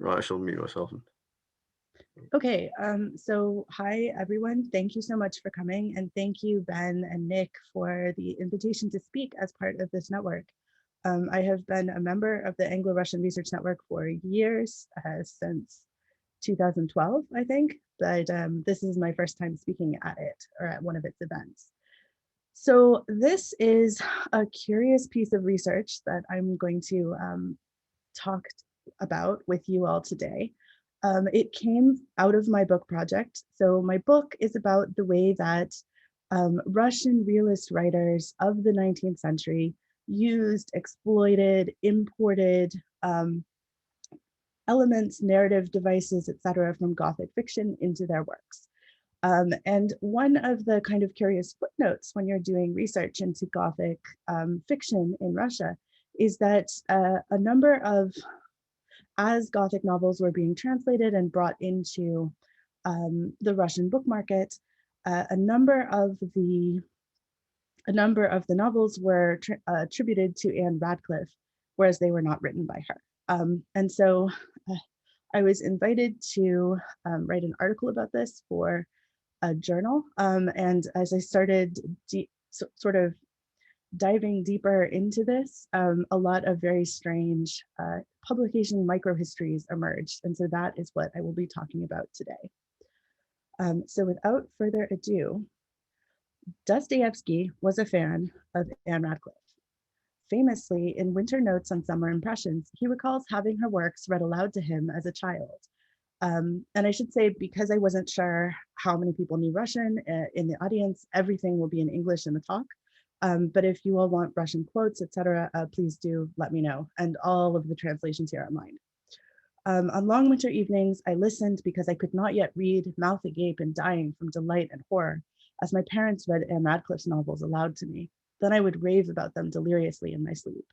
Right, I shall mute myself. Okay, so hi everyone. Thank you so much for coming, and thank you, Ben and Nick, for the invitation to speak as part of this network. I have been a member of the Anglo-Russian Research Network for years, since 2012, I think, but this is my first time speaking at it or at one of its events. So this is a curious piece of research that I'm going to talk about with you all today. It came out of my book project. So my book is about the way that Russian realist writers of the 19th century used, exploited, imported elements, narrative devices, etc., from Gothic fiction into their works. And one of the kind of curious footnotes when you're doing research into Gothic fiction in Russia is that a number of, as Gothic novels were being translated and brought into the Russian book market, a number of the novels were attributed to Ann Radcliffe, whereas they were not written by her. And so I was invited to write an article about this for a journal. And as I started sort of diving deeper into this, a lot of very strange publication microhistories emerged. And so that is what I will be talking about today. So without further ado, Dostoevsky was a fan of Anne Radcliffe. Famously, in Winter Notes on Summer Impressions, he recalls having her works read aloud to him as a child. And I should say, because I wasn't sure how many people knew Russian in the audience, everything will be in English in the talk. But if you all want Russian quotes, etc., please do let me know. And all of the translations here are mine. On long winter evenings, I listened because I could not yet read, mouth agape and dying from delight and horror, as my parents read Anne Radcliffe's novels aloud to me. Then I would rave about them deliriously in my sleep.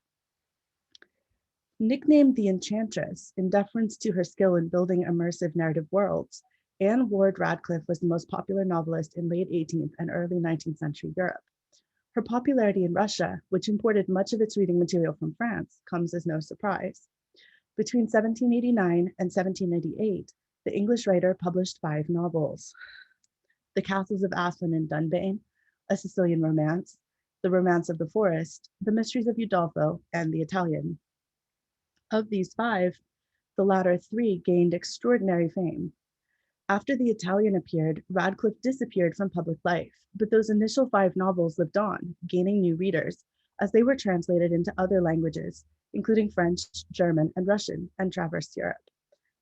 Nicknamed the Enchantress in deference to her skill in building immersive narrative worlds, Anne Ward Radcliffe was the most popular novelist in late 18th and early 19th century Europe. Her popularity in Russia, which imported much of its reading material from France, comes as no surprise. Between 1789 and 1798, the English writer published 5 novels: The Castles of Aslan and Dunbayne, A Sicilian Romance, The Romance of the Forest, The Mysteries of Udolpho, and The Italian. Of these 5, the latter 3 gained extraordinary fame. After The Italian appeared, Radcliffe disappeared from public life, but those initial 5 novels lived on, gaining new readers, as they were translated into other languages, including French, German, and Russian, and traversed Europe.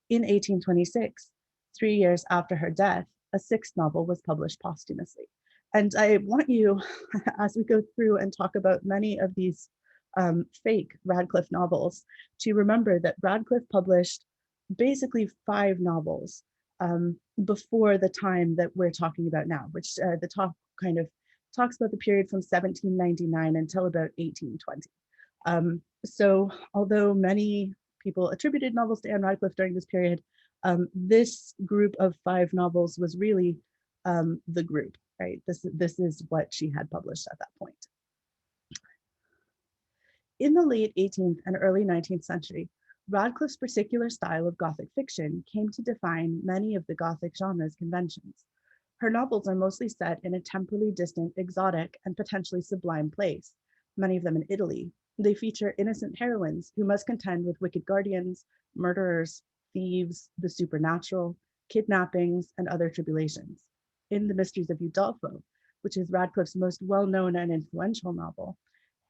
In 1826, 3 years after her death, a 6th novel was published posthumously. And I want you, as we go through and talk about many of these fake Radcliffe novels, to remember that Radcliffe published basically 5 novels before the time that we're talking about now, which the talk kind of talks about the period from 1799 until about 1820. So although many people attributed novels to Anne Radcliffe during this period, this group of 5 novels was really the group, right? This is what she had published at that point. In the late 18th and early 19th century, Radcliffe's particular style of Gothic fiction came to define many of the Gothic genre's conventions. Her novels are mostly set in a temporally distant, exotic, and potentially sublime place, many of them in Italy. They feature innocent heroines who must contend with wicked guardians, murderers, thieves, the supernatural, kidnappings, and other tribulations. In The Mysteries of Udolpho, which is Radcliffe's most well-known and influential novel,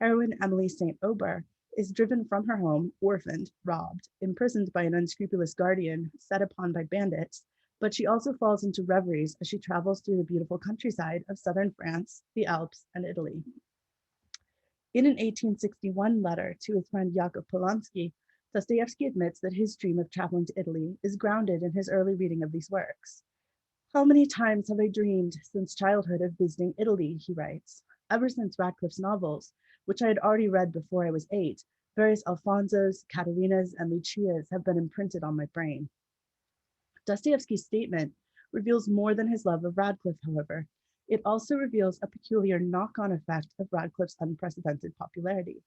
heroine Emily St. Aubert is driven from her home, orphaned, robbed, imprisoned by an unscrupulous guardian, set upon by bandits, but she also falls into reveries as she travels through the beautiful countryside of southern France, the Alps, and Italy. In an 1861 letter to his friend Yakov Polanski, Dostoevsky admits that his dream of traveling to Italy is grounded in his early reading of these works. How many times have I dreamed since childhood of visiting Italy, he writes. Ever since Radcliffe's novels, which I had already read before I was 8, various Alfonsos, Catarinas, and Lucias have been imprinted on my brain. Dostoevsky's statement reveals more than his love of Radcliffe, however. It also reveals a peculiar knock-on effect of Radcliffe's unprecedented popularity.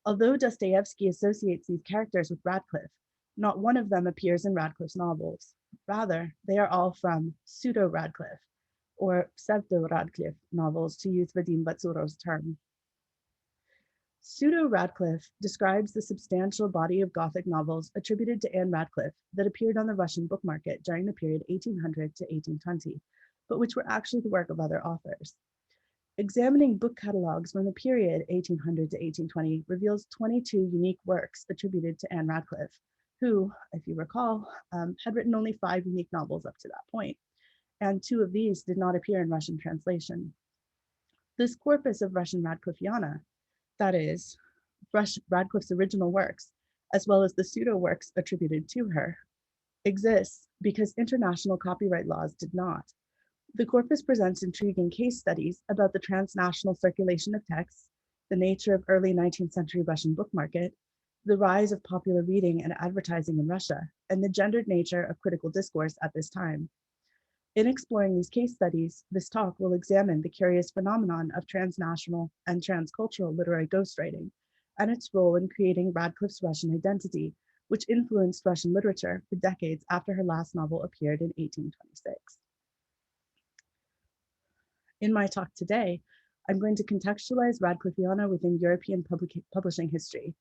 Although Dostoevsky associates these characters with Radcliffe, Not one of them appears in Radcliffe's novels. Rather, they are all from pseudo-Radcliffe, or pseudo-Radcliffe novels, to use Vadim Vatsurov's term. Pseudo-Radcliffe describes the substantial body of Gothic novels attributed to Ann Radcliffe that appeared on the Russian book market during the period 1800 to 1820, but which were actually the work of other authors. Examining book catalogues from the period 1800 to 1820 reveals 22 unique works attributed to Ann Radcliffe, who, if you recall, had written only 5 unique novels up to that point, and 2 of these did not appear in Russian translation. This corpus of Russian Radcliffiana, that is, Radcliffe's original works, as well as the pseudo works attributed to her, exists because international copyright laws did not. The corpus presents intriguing case studies about the transnational circulation of texts, the nature of early 19th century Russian book market, the rise of popular reading and advertising in Russia, and the gendered nature of critical discourse at this time. In exploring these case studies, this talk will examine the curious phenomenon of transnational and transcultural literary ghostwriting and its role in creating Radcliffe's Russian identity, which influenced Russian literature for decades after her last novel appeared in 1826. In my talk today, I'm going to contextualize Radcliffiana within European publishing history.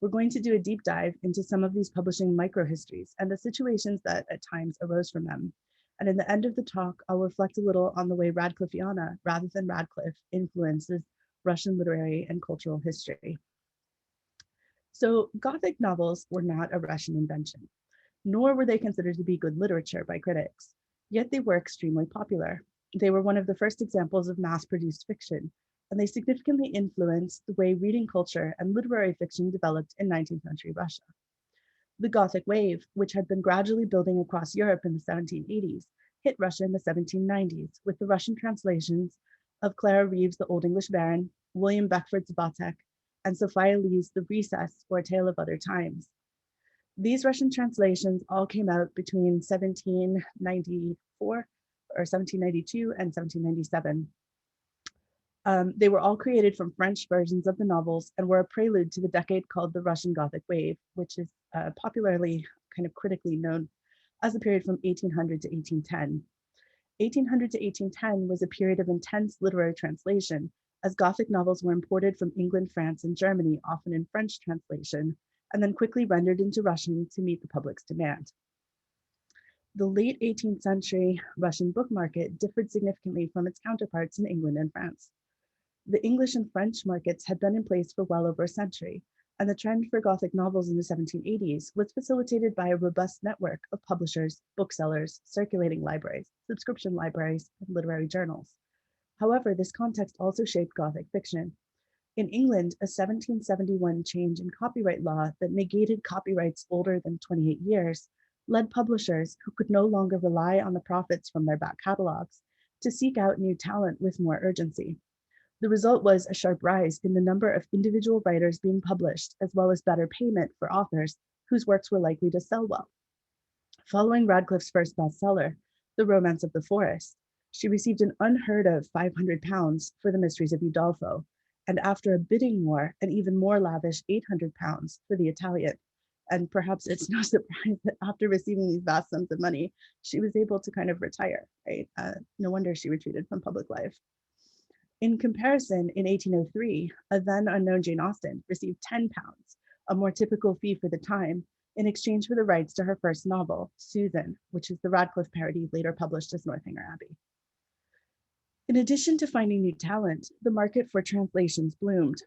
We're going to do a deep dive into some of these publishing microhistories and the situations that at times arose from them. And in the end of the talk, I'll reflect a little on the way Radcliffiana, rather than Radcliffe, influences Russian literary and cultural history. So Gothic novels were not a Russian invention, nor were they considered to be good literature by critics, yet they were extremely popular. They were one of the first examples of mass-produced fiction, and they significantly influenced the way reading culture and literary fiction developed in 19th century Russia. The Gothic wave, which had been gradually building across Europe in the 1780s, hit Russia in the 1790s with the Russian translations of Clara Reeves' The Old English Baron, William Beckford's Vathek, and Sophia Lee's The Recess, or A Tale of Other Times. These Russian translations all came out between 1794 or 1792 and 1797. They were all created from French versions of the novels and were a prelude to the decade called the Russian Gothic Wave, which is popularly kind of critically known as the period from 1800 to 1810. 1800 to 1810 was a period of intense literary translation, as Gothic novels were imported from England, France, and Germany, often in French translation, and then quickly rendered into Russian to meet the public's demand. The late 18th century Russian book market differed significantly from its counterparts in England and France. The English and French markets had been in place for well over a century, and the trend for Gothic novels in the 1780s was facilitated by a robust network of publishers, booksellers, circulating libraries, subscription libraries, and literary journals. However, this context also shaped Gothic fiction. In England, a 1771 change in copyright law that negated copyrights older than 28 years led publishers who could no longer rely on the profits from their back catalogs to seek out new talent with more urgency. The result was a sharp rise in the number of individual writers being published, as well as better payment for authors whose works were likely to sell well. Following Radcliffe's first bestseller, The Romance of the Forest, she received an unheard of £500 for The Mysteries of Udolpho, and after a bidding war, an even more lavish £800 for The Italian. And perhaps it's no surprise that after receiving these vast sums of money, she was able to kind of retire, right? No wonder she retreated from public life. In comparison, in 1803, a then unknown Jane Austen received £10, a more typical fee for the time, in exchange for the rights to her first novel, Susan, which is the Radcliffe parody later published as Northanger Abbey. In addition to finding new talent, the market for translations bloomed.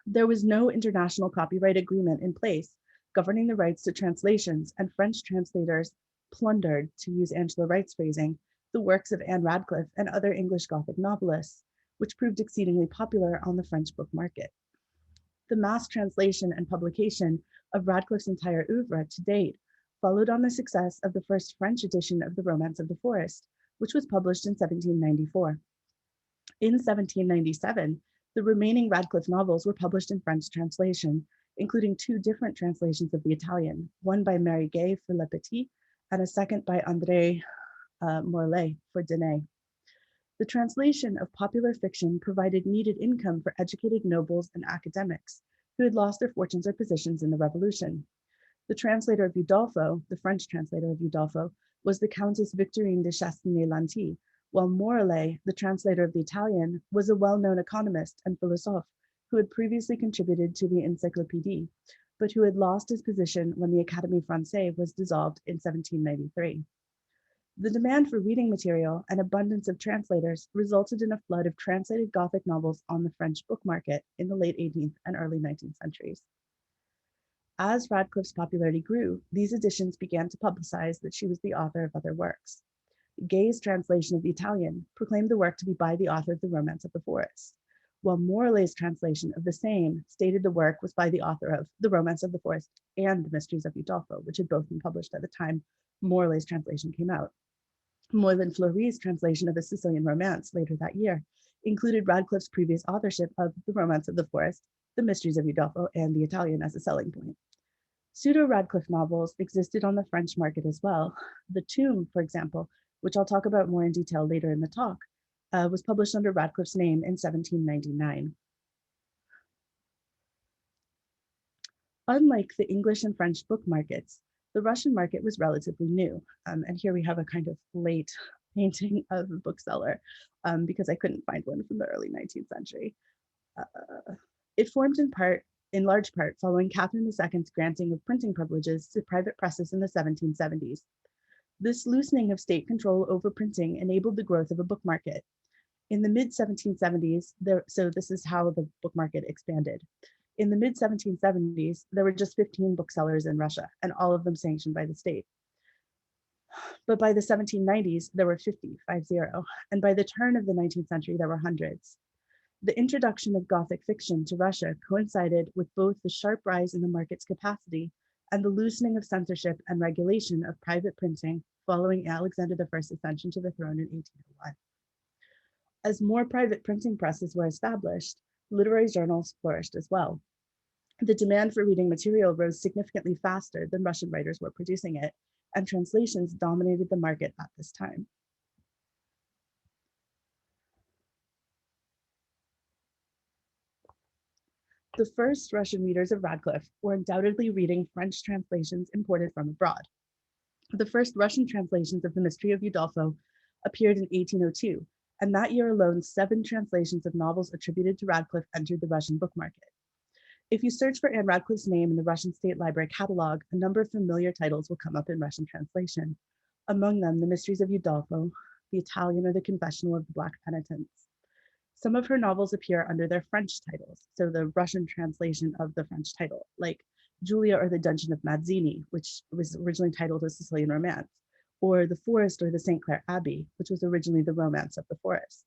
There was no international copyright agreement in place governing the rights to translations, and French translators plundered, to use Angela Wright's phrasing, the works of Ann Radcliffe and other English Gothic novelists, which proved exceedingly popular on the French book market. The mass translation and publication of Radcliffe's entire oeuvre to date followed on the success of the first French edition of The Romance of the Forest, which was published in 1794. In 1797, the remaining Radcliffe novels were published in French translation, including 2 different translations of the Italian, one by Mary Gay for Le Petit, and a second by André Morlaix for Danae. The translation of popular fiction provided needed income for educated nobles and academics who had lost their fortunes or positions in the Revolution. The translator of Udolpho, the French translator of Udolpho, was the Countess Victorine de Chastigny-Lanty, while Morellet, the translator of the Italian, was a well-known economist and philosophe who had previously contributed to the Encyclopédie, but who had lost his position when the Académie Française was dissolved in 1793. The demand for reading material and abundance of translators resulted in a flood of translated Gothic novels on the French book market in the late 18th and early 19th centuries. As Radcliffe's popularity grew, these editions began to publicize that she was the author of other works. Gay's translation of the Italian proclaimed the work to be by the author of The Romance of the Forest, while Morellet's translation of the same stated the work was by the author of The Romance of the Forest and The Mysteries of Udolpho, which had both been published at the time Morellet's translation came out. Moylan Fleury's translation of the Sicilian Romance later that year included Radcliffe's previous authorship of The Romance of the Forest, The Mysteries of Udolpho, and the Italian as a selling point. Pseudo-Radcliffe novels existed on the French market as well. The Tomb, for example, which I'll talk about more in detail later in the talk, was published under Radcliffe's name in 1799. Unlike the English and French book markets, the Russian market was relatively new. And here we have a kind of late painting of a bookseller because I couldn't find one from the early 19th century. It formed in large part following Catherine II's granting of printing privileges to private presses in the 1770s. This loosening of state control over printing enabled the growth of a book market. In the mid-1770s, so this is how the book market expanded. In the mid-1770s, there were just 15 booksellers in Russia, and all of them sanctioned by the state. But by the 1790s, there were 50, and by the turn of the 19th century, there were hundreds. The introduction of Gothic fiction to Russia coincided with both the sharp rise in the market's capacity and the loosening of censorship and regulation of private printing following Alexander I's ascension to the throne in 1801. As more private printing presses were established, literary journals flourished as well. The demand for reading material rose significantly faster than Russian writers were producing it, and translations dominated the market at this time. The first Russian readers of Radcliffe were undoubtedly reading French translations imported from abroad. The first Russian translations of The Mystery of Udolpho appeared in 1802, and that year alone, 7 translations of novels attributed to Radcliffe entered the Russian book market. If you search for Ann Radcliffe's name in the Russian State Library catalog, a number of familiar titles will come up in Russian translation. Among them, The Mysteries of Udolpho, the Italian, or The Confessional of the Black Penitents. Some of her novels appear under their French titles, so the Russian translation of the French title, like Julia or the Dungeon of Mazzini, which was originally titled A Sicilian Romance, or The Forest or the St. Clair Abbey, which was originally The Romance of the Forest.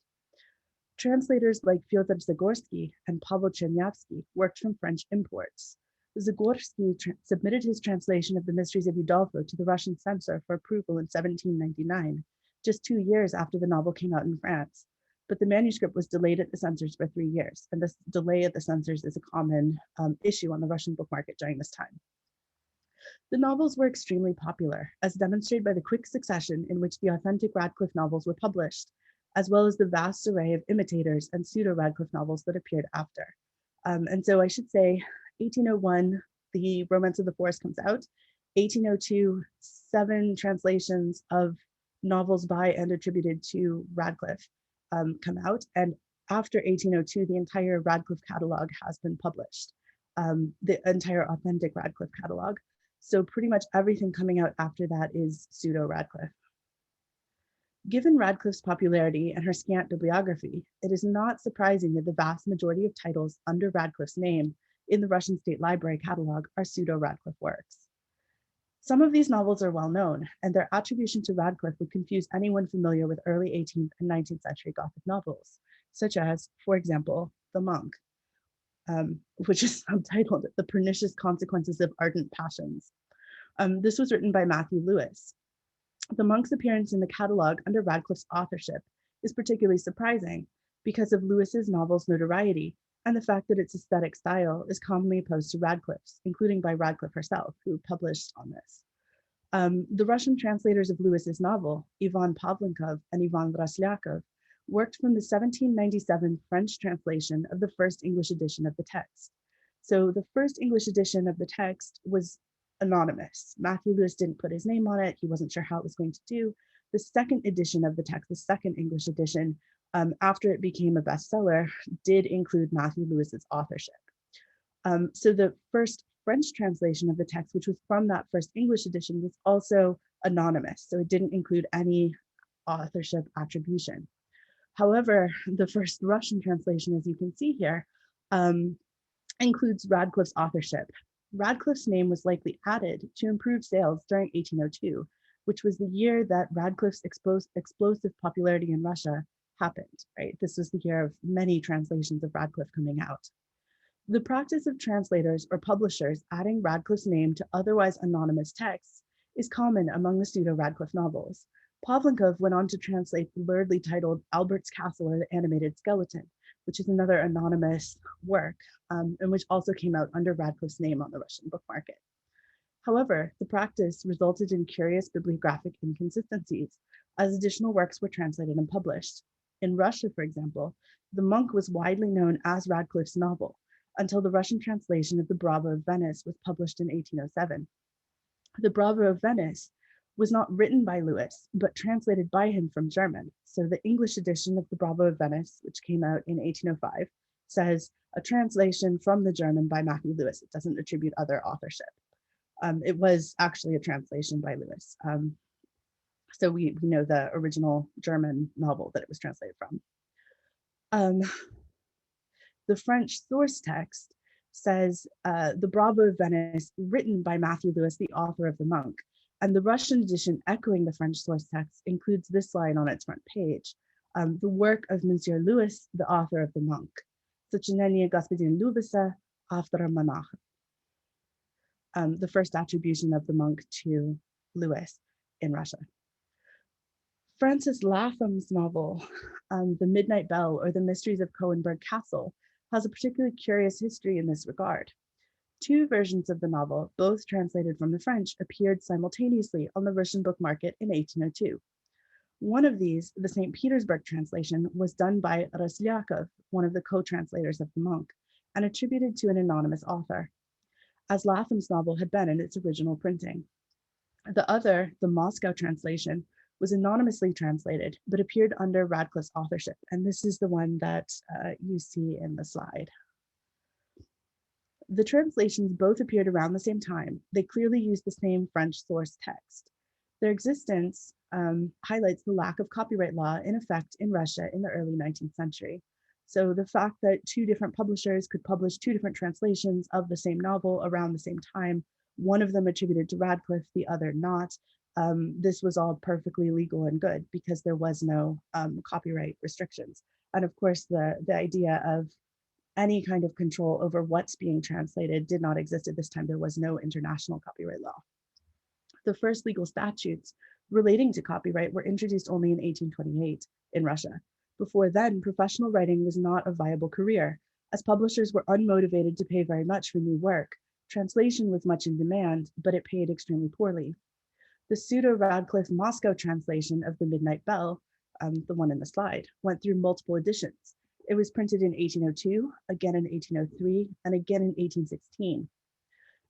Translators like Fyodor Zagorsky and Pavel Chernyavsky worked from French imports. Zagorsky submitted his translation of The Mysteries of Udolpho to the Russian censor for approval in 1799, just 2 years after the novel came out in France. But the manuscript was delayed at the censors for 3 years, and this delay at the censors is a common issue on the Russian book market during this time. The novels were extremely popular, as demonstrated by the quick succession in which the authentic Radcliffe novels were published, as well as the vast array of imitators and pseudo-Radcliffe novels that appeared after. And so I should say, 1801, The Romance of the Forest comes out. 1802, 7 translations of novels by and attributed to Radcliffe come out. And after 1802, the entire Radcliffe catalog has been published, the entire authentic Radcliffe catalog. So pretty much everything coming out after that is pseudo-Radcliffe. Given Radcliffe's popularity and her scant bibliography, it is not surprising that the vast majority of titles under Radcliffe's name in the Russian State Library catalog are pseudo-Radcliffe works. Some of these novels are well known, and their attribution to Radcliffe would confuse anyone familiar with early 18th and 19th century Gothic novels, such as, for example, The Monk, which is subtitled The Pernicious Consequences of Ardent Passions. This was written by Matthew Lewis. The Monk's appearance in the catalog under Radcliffe's authorship is particularly surprising because of Lewis's novel's notoriety and the fact that its aesthetic style is commonly opposed to Radcliffe's, including by Radcliffe herself, who published on this. The Russian translators of Lewis's novel, Ivan Pavlenkov and Ivan Vraslyakov, worked from the 1797 French translation of the first English edition of the text. So the first English edition of the text was anonymous. Matthew Lewis didn't put his name on it. He wasn't sure how it was going to do. The second edition of the text, the second English edition, after it became a bestseller, did include Matthew Lewis's authorship. So the first French translation of the text, which was from that first English edition, was also anonymous. So it didn't include any authorship attribution. However, the first Russian translation, as you can see here, includes Radcliffe's authorship. Radcliffe's name was likely added to improve sales during 1802, which was the year that Radcliffe's explosive popularity in Russia happened, right? This was the year of many translations of Radcliffe coming out. The practice of translators or publishers adding Radcliffe's name to otherwise anonymous texts is common among the pseudo-Radcliffe novels. Pavlinkov went on to translate the luridly titled Albert's Castle or the Animated Skeleton, which is another anonymous work, and which also came out under Radcliffe's name on the Russian book market. However, the practice resulted in curious bibliographic inconsistencies, as additional works were translated and published. In Russia, for example, The Monk was widely known as Radcliffe's novel, until the Russian translation of The Bravo of Venice was published in 1807. The Bravo of Venice was not written by Lewis, but translated by him from German. So the English edition of The Bravo of Venice, which came out in 1805, says a translation from the German by Matthew Lewis. It doesn't attribute other authorship. It was actually a translation by Lewis. So we know the original German novel that it was translated from. The French source text says The Bravo of Venice, written by Matthew Lewis, the author of The Monk. And the Russian edition, echoing the French source text, includes this line on its front page: the work of Monsieur Lewis, the author of The Monk. Сочинение господин Лewisa, автора монаха. The first attribution of The Monk to Lewis in Russia. Francis Latham's novel, The Midnight Bell or The Mysteries of Cohenburg Castle, has a particularly curious history in this regard. Two versions of the novel, both translated from the French, appeared simultaneously on the Russian book market in 1802. One of these, the St. Petersburg translation, was done by Razlyakov, one of the co-translators of The Monk, and attributed to an anonymous author, as Latham's novel had been in its original printing. The other, the Moscow translation, was anonymously translated, but appeared under Radcliffe's authorship, and this is the one that you see in the slide. The translations both appeared around the same time. They clearly used the same French source text. Their existence highlights the lack of copyright law in effect in Russia in the early 19th century. So the fact that two different publishers could publish two different translations of the same novel around the same time, one of them attributed to Radcliffe, the other not, this was all perfectly legal and good because there was no copyright restrictions. And of course, the idea of any kind of control over what's being translated did not exist at this time. There was no international copyright law. The first legal statutes relating to copyright were introduced only in 1828 in Russia. Before then, professional writing was not a viable career, as publishers were unmotivated to pay very much for new work. Translation was much in demand, but it paid extremely poorly. The pseudo-Radcliffe Moscow translation of The Midnight Bell, the one in the slide, went through multiple editions. It was printed in 1802, again in 1803, and again in 1816.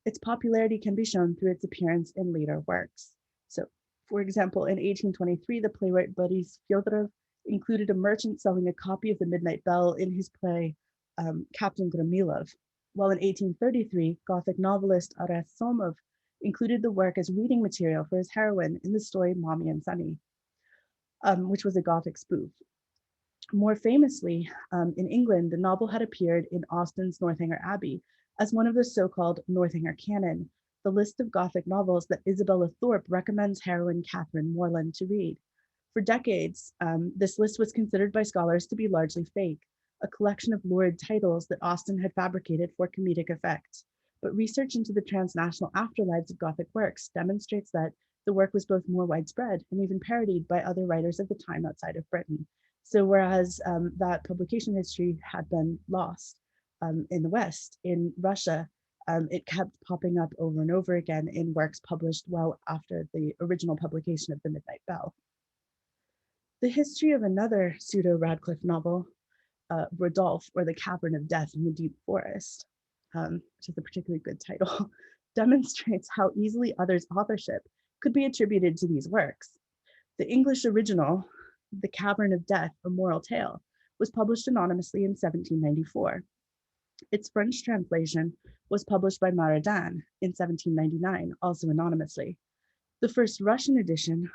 Its popularity can be shown through its appearance in later works. So, for example, in 1823, the playwright Boris Fyodorov included a merchant selling a copy of The Midnight Bell in his play Captain Gromilov, while in 1833, Gothic novelist Ares Somov included the work as reading material for his heroine in the story Mommy and Sonny, which was a Gothic spoof. More famously, in England, the novel had appeared in Austen's Northanger Abbey as one of the so-called Northanger Canon, the list of Gothic novels that Isabella Thorpe recommends heroine Catherine Morland to read. For decades, this list was considered by scholars to be largely fake, a collection of lurid titles that Austen had fabricated for comedic effect. But research into the transnational afterlives of Gothic works demonstrates that the work was both more widespread and even parodied by other writers of the time outside of Britain. So whereas that publication history had been lost in the West, in Russia, it kept popping up over and over again in works published well after the original publication of The Midnight Bell. The history of another pseudo-Radcliffe novel, Rodolphe, or The Cavern of Death in the Deep Forest, which is a particularly good title, demonstrates how easily others' authorship could be attributed to these works. The English original, The Cavern of Death, A Moral Tale, was published anonymously in 1794. Its French translation was published by Maradin in 1799, also anonymously. The first Russian edition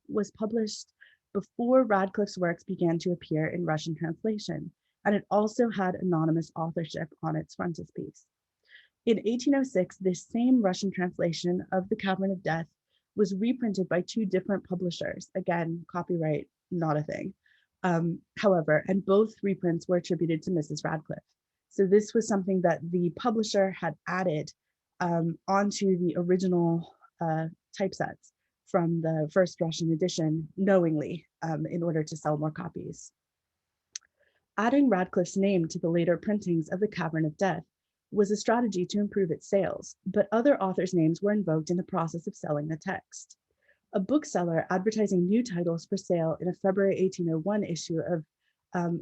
was published before Radcliffe's works began to appear in Russian translation, and it also had anonymous authorship on its frontispiece. In 1806, this same Russian translation of The Cavern of Death was reprinted by two different publishers. Again, copyright, not a thing. However, and both reprints were attributed to Mrs. Radcliffe. So this was something that the publisher had added onto the original typesets from the first Russian edition knowingly in order to sell more copies. Adding Radcliffe's name to the later printings of The Cavern of Death was a strategy to improve its sales, but other authors' names were invoked in the process of selling the text. A bookseller advertising new titles for sale in a February 1801 issue of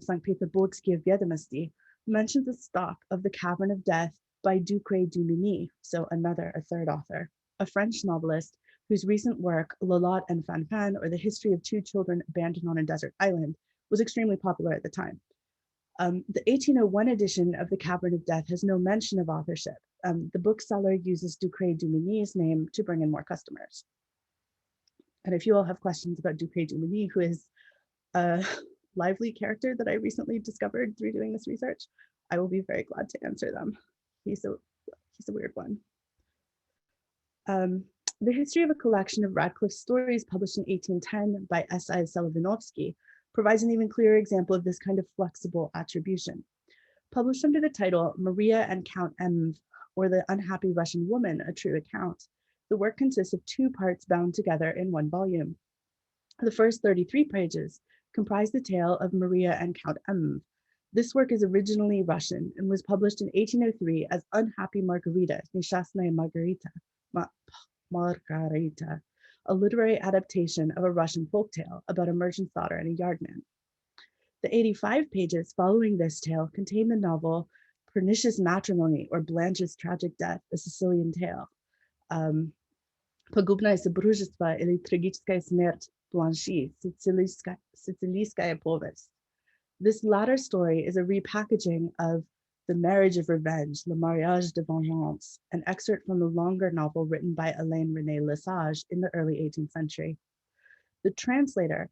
St. Petersburgsky Vedomosti mentions a stock of The Cavern of Death by Ducray Duminy, so a third author, a French novelist whose recent work, Lolotte and Fanfan, or The History of Two Children Abandoned on a Desert Island, was extremely popular at the time. The 1801 edition of The Cavern of Death has no mention of authorship. The bookseller uses Ducray Duminy's name to bring in more customers. And if you all have questions about Ducray Duminy, who is a lively character that I recently discovered through doing this research, I will be very glad to answer them. He's a weird one. The history of a collection of Radcliffe's stories published in 1810 by S.I. Solovinovsky provides an even clearer example of this kind of flexible attribution. Published under the title Maria and Count M, or The Unhappy Russian Woman, A True Account, the work consists of two parts bound together in one volume. The first 33 pages comprise the tale of Maria and Count M. This work is originally Russian and was published in 1803 as Unhappy Margarita, Neshastnaya Margarita, a literary adaptation of a Russian folktale about a merchant's daughter and a yardman. The 85 pages following this tale contain the novel Pernicious Matrimony, or Blanche's Tragic Death, a Sicilian tale. Pogubное супружество или трагическая смерть Blanchi, Siciliskaya povest. This latter story is a repackaging of The Marriage of Revenge, Le Mariage de Vengeance, an excerpt from the longer novel written by Hélène Renée Lesage in the early 18th century. The translator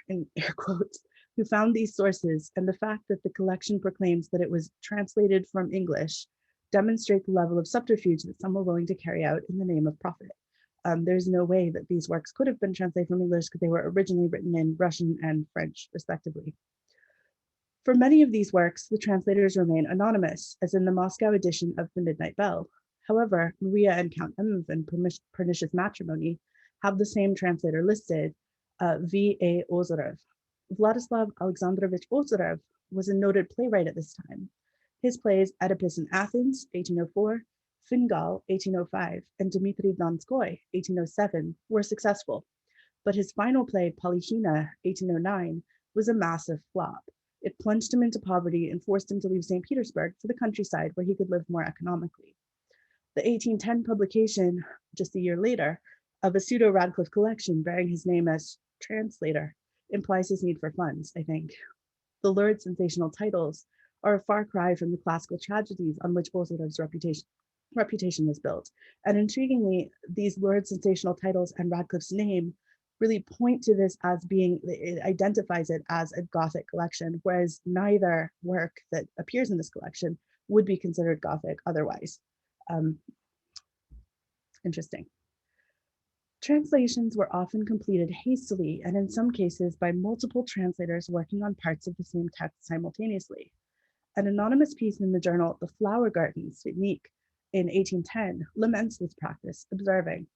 in air quotes, who found these sources and the fact that the collection proclaims that it was translated from English demonstrate the level of subterfuge that some were willing to carry out in the name of profit. There's no way that these works could have been translated from English because they were originally written in Russian and French, respectively. For many of these works, the translators remain anonymous, as in the Moscow edition of The Midnight Bell. However, Maria and Count M and Pernicious Matrimony have the same translator listed, V.A. Ozerov. Vladislav Alexandrovich Ozerov was a noted playwright at this time. His plays Oedipus in Athens, 1804, Fingal, 1805, and Dmitry Donskoy, 1807, were successful, but his final play, Polyhina, 1809, was a massive flop. It plunged him into poverty and forced him to leave St. Petersburg for the countryside where he could live more economically. The 1810 publication, just a year later, of a pseudo-Radcliffe collection bearing his name as translator implies his need for funds, I think. The lurid sensational titles are a far cry from the classical tragedies on which Ozerov's reputation was built. And intriguingly, these lurid sensational titles and Radcliffe's name really point to this as being, it identifies it as a Gothic collection, whereas neither work that appears in this collection would be considered Gothic otherwise. Interesting. Translations were often completed hastily and in some cases by multiple translators working on parts of the same text simultaneously. An anonymous piece in the journal The Flower Garden, Svitnik, in 1810 laments this practice, observing,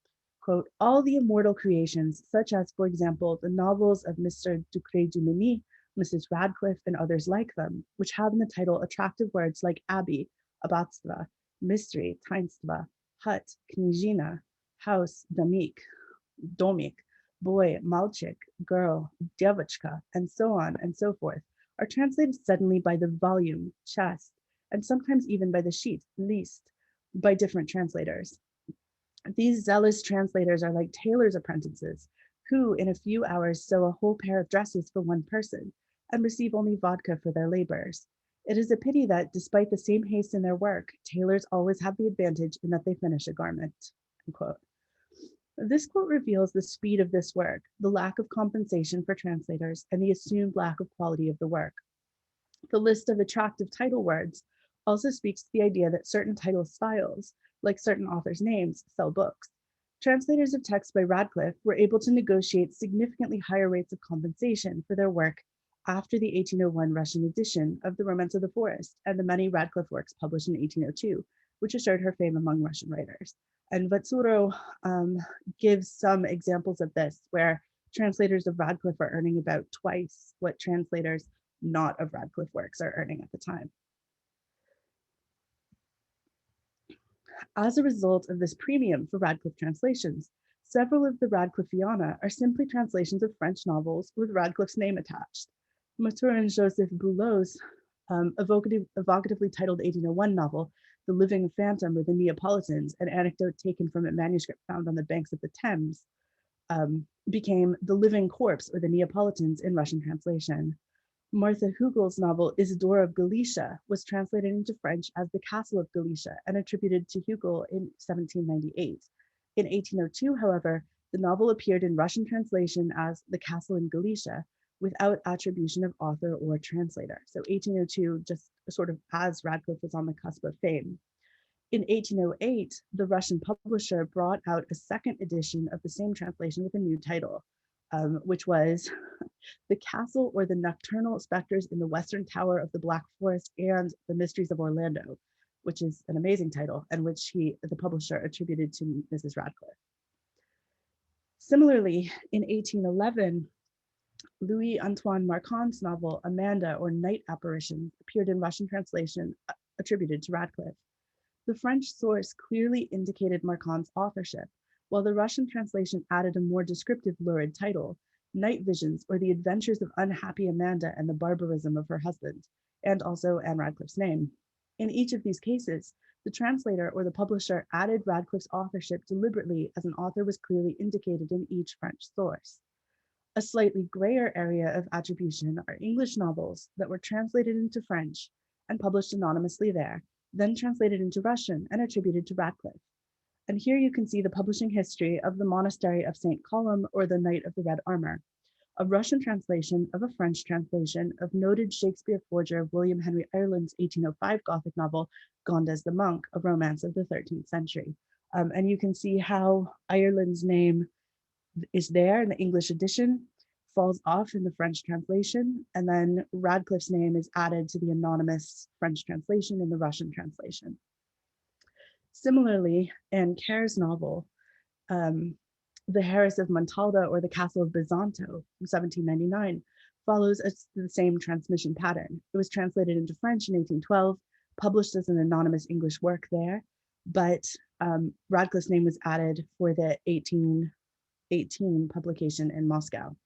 quote, all the immortal creations, such as, for example, the novels of Mr. Ducray Duminy, Mrs. Radcliffe, and others like them, which have in the title attractive words like abbey, abatstva, mystery, tainstva, hut, knizhina, house, domik, boy, malchik, girl, devachka, and so on and so forth, are translated suddenly by the volume, chest, and sometimes even by the sheet, list, by different translators. These zealous translators are like tailor's apprentices who, in a few hours, sew a whole pair of dresses for one person and receive only vodka for their labors. It is a pity that, despite the same haste in their work, tailors always have the advantage in that they finish a garment. Unquote. This quote reveals the speed of this work, the lack of compensation for translators, and the assumed lack of quality of the work. The list of attractive title words also speaks to the idea that certain title styles, like certain authors' names, sell books. Translators of texts by Radcliffe were able to negotiate significantly higher rates of compensation for their work after the 1801 Russian edition of The Romance of the Forest and the many Radcliffe works published in 1802, which assured her fame among Russian writers. And Vatsuro gives some examples of this, where translators of Radcliffe are earning about twice what translators not of Radcliffe works are earning at the time. As a result of this premium for Radcliffe translations, several of the Radcliffiana are simply translations of French novels with Radcliffe's name attached. Maturin Joseph Boulot's evocatively titled 1801 novel, The Living Phantom or the Neapolitans, an anecdote taken from a manuscript found on the banks of the Thames, became The Living Corpse or the Neapolitans in Russian translation. Martha Hugel's novel Isidore of Galicia was translated into French as The Castle of Galicia and attributed to Hugel in 1798. In 1802, however, the novel appeared in Russian translation as The Castle in Galicia without attribution of author or translator. So 1802, just sort of as Radcliffe was on the cusp of fame. In 1808, the Russian publisher brought out a second edition of the same translation with a new title, which was The Castle or the Nocturnal Spectres in the Western Tower of the Black Forest and the Mysteries of Orlando, which is an amazing title and which the publisher attributed to Mrs. Radcliffe. Similarly, in 1811, Louis Antoine Marcand's novel Amanda or Night Apparitions appeared in Russian translation attributed to Radcliffe. The French source clearly indicated Marcand's authorship, while the Russian translation added a more descriptive lurid title, Night Visions or the Adventures of Unhappy Amanda and the Barbarism of Her Husband, and also Ann Radcliffe's name. In each of these cases, the translator or the publisher added Radcliffe's authorship deliberately as an author was clearly indicated in each French source. A slightly grayer area of attribution are English novels that were translated into French and published anonymously there, then translated into Russian and attributed to Radcliffe. And here you can see the publishing history of The Monastery of St. Column or The Knight of the Red Armor, a Russian translation of a French translation of noted Shakespeare forger William Henry Ireland's 1805 Gothic novel, Gondes the Monk, a romance of the 13th century. And you can see how Ireland's name is there in the English edition, falls off in the French translation, and then Radcliffe's name is added to the anonymous French translation in the Russian translation. Similarly, Anne Kerr's novel, The Heiress of Montalda or The Castle of Bizanto from 1799, follows the same transmission pattern. It was translated into French in 1812, published as an anonymous English work there, but Radcliffe's name was added for the 1818 publication in Moscow.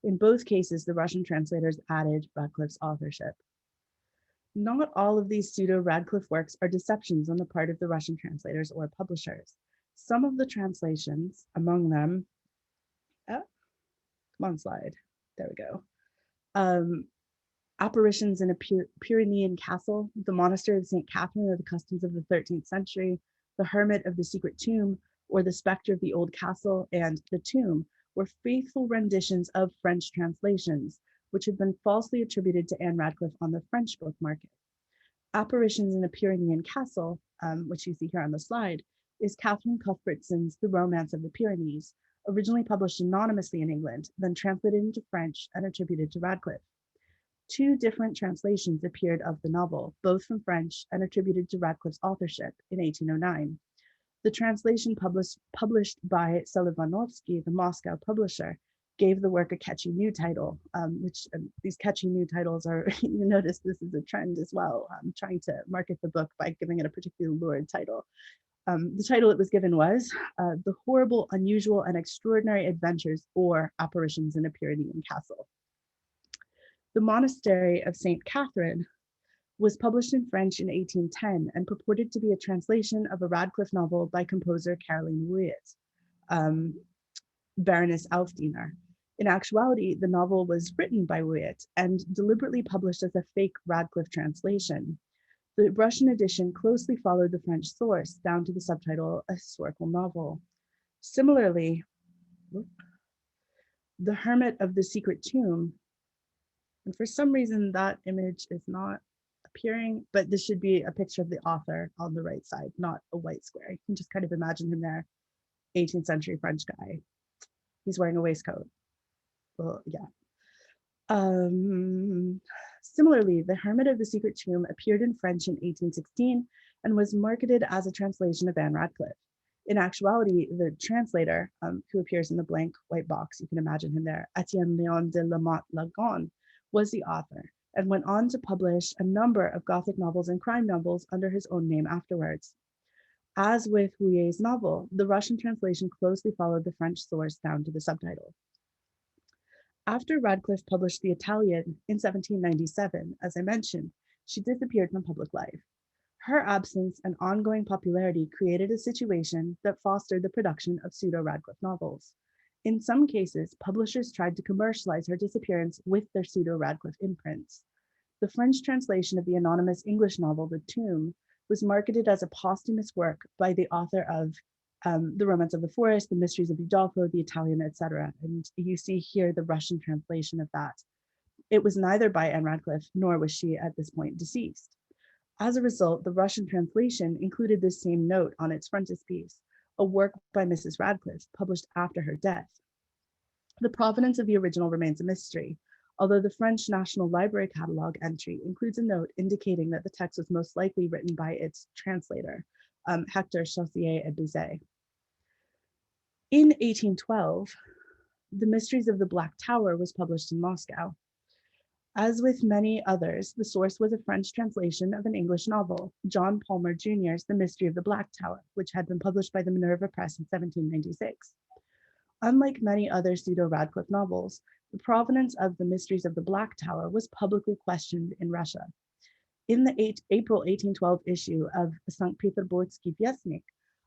In both cases, the Russian translators added Radcliffe's authorship. Not all of these pseudo-Radcliffe works are deceptions on the part of the Russian translators or publishers. Some of the translations, among them, come on slide, there we go. Apparitions in a Pyrenean castle, the monastery of St. Catherine or the customs of the 13th century, the hermit of the secret tomb, or the spectre of the old castle, and the tomb were faithful renditions of French translations, which had been falsely attributed to Ann Radcliffe on the French book market. Apparitions in a Pyrenean castle, which you see here on the slide, is Catherine Cuthbertson's The Romance of the Pyrenees, originally published anonymously in England, then translated into French and attributed to Radcliffe. Two different translations appeared of the novel, both from French and attributed to Radcliffe's authorship in 1809. The translation published by Selivanovsky, the Moscow publisher, gave the work a catchy new title, which these catchy new titles are, you notice this is a trend as well, trying to market the book by giving it a particularly lurid title. The title it was given was The Horrible, Unusual, and Extraordinary Adventures or Apparitions in a Pyrenean Castle. The monastery of St. Catherine was published in French in 1810 and purported to be a translation of a Radcliffe novel by composer Caroline Wyatt, Baroness Aufdiener. In actuality, the novel was written by Wyatt and deliberately published as a fake Radcliffe translation. The Russian edition closely followed the French source down to the subtitle, a historical novel. Similarly, The Hermit of the Secret Tomb, and for some reason that image is not appearing, but this should be a picture of the author on the right side, not a white square. You can just kind of imagine him there, 18th century French guy. He's wearing a waistcoat. Well, yeah. Similarly, The Hermit of the Secret Tomb appeared in French in 1816 and was marketed as a translation of Ann Radcliffe. In actuality, the translator, who appears in the blank white box, you can imagine him there, Etienne Léon de la Motte Lagon, was the author and went on to publish a number of Gothic novels and crime novels under his own name afterwards. As with Wyatt's novel, the Russian translation closely followed the French source down to the subtitle. After Radcliffe published the Italian in 1797, as I mentioned, she disappeared from public life. Her absence and ongoing popularity created a situation that fostered the production of pseudo-Radcliffe novels. In some cases, publishers tried to commercialize her disappearance with their pseudo-Radcliffe imprints. The French translation of the anonymous English novel, The Tomb, was marketed as a posthumous work by the author of The Romance of the Forest, The Mysteries of Udolpho, The Italian, etc. And you see here the Russian translation of that. It was neither by Ann Radcliffe, nor was she at this point deceased. As a result, the Russian translation included this same note on its frontispiece, a work by Mrs. Radcliffe, published after her death. The provenance of the original remains a mystery, although the French National Library Catalogue entry includes a note indicating that the text was most likely written by its translator, Hector Chaussier et Bizet. In 1812, The Mysteries of the Black Tower was published in Moscow. As with many others, the source was a French translation of an English novel, John Palmer Jr.'s The Mystery of the Black Tower, which had been published by the Minerva Press in 1796. Unlike many other pseudo-Radcliffe novels, the provenance of The Mysteries of the Black Tower was publicly questioned in Russia. In the April 1812 issue of St. Petersburgsky Vestnik,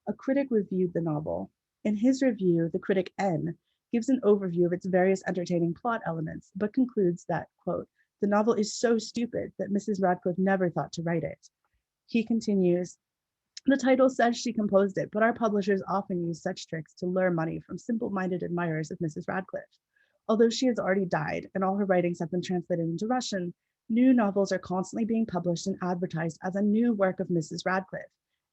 a critic reviewed the novel. In his review, the critic N gives an overview of its various entertaining plot elements, but concludes that, quote, the novel is so stupid that Mrs. Radcliffe never thought to write it. He continues, the title says she composed it, but our publishers often use such tricks to lure money from simple-minded admirers of Mrs. Radcliffe. Although she has already died and all her writings have been translated into Russian, new novels are constantly being published and advertised as a new work of Mrs. Radcliffe.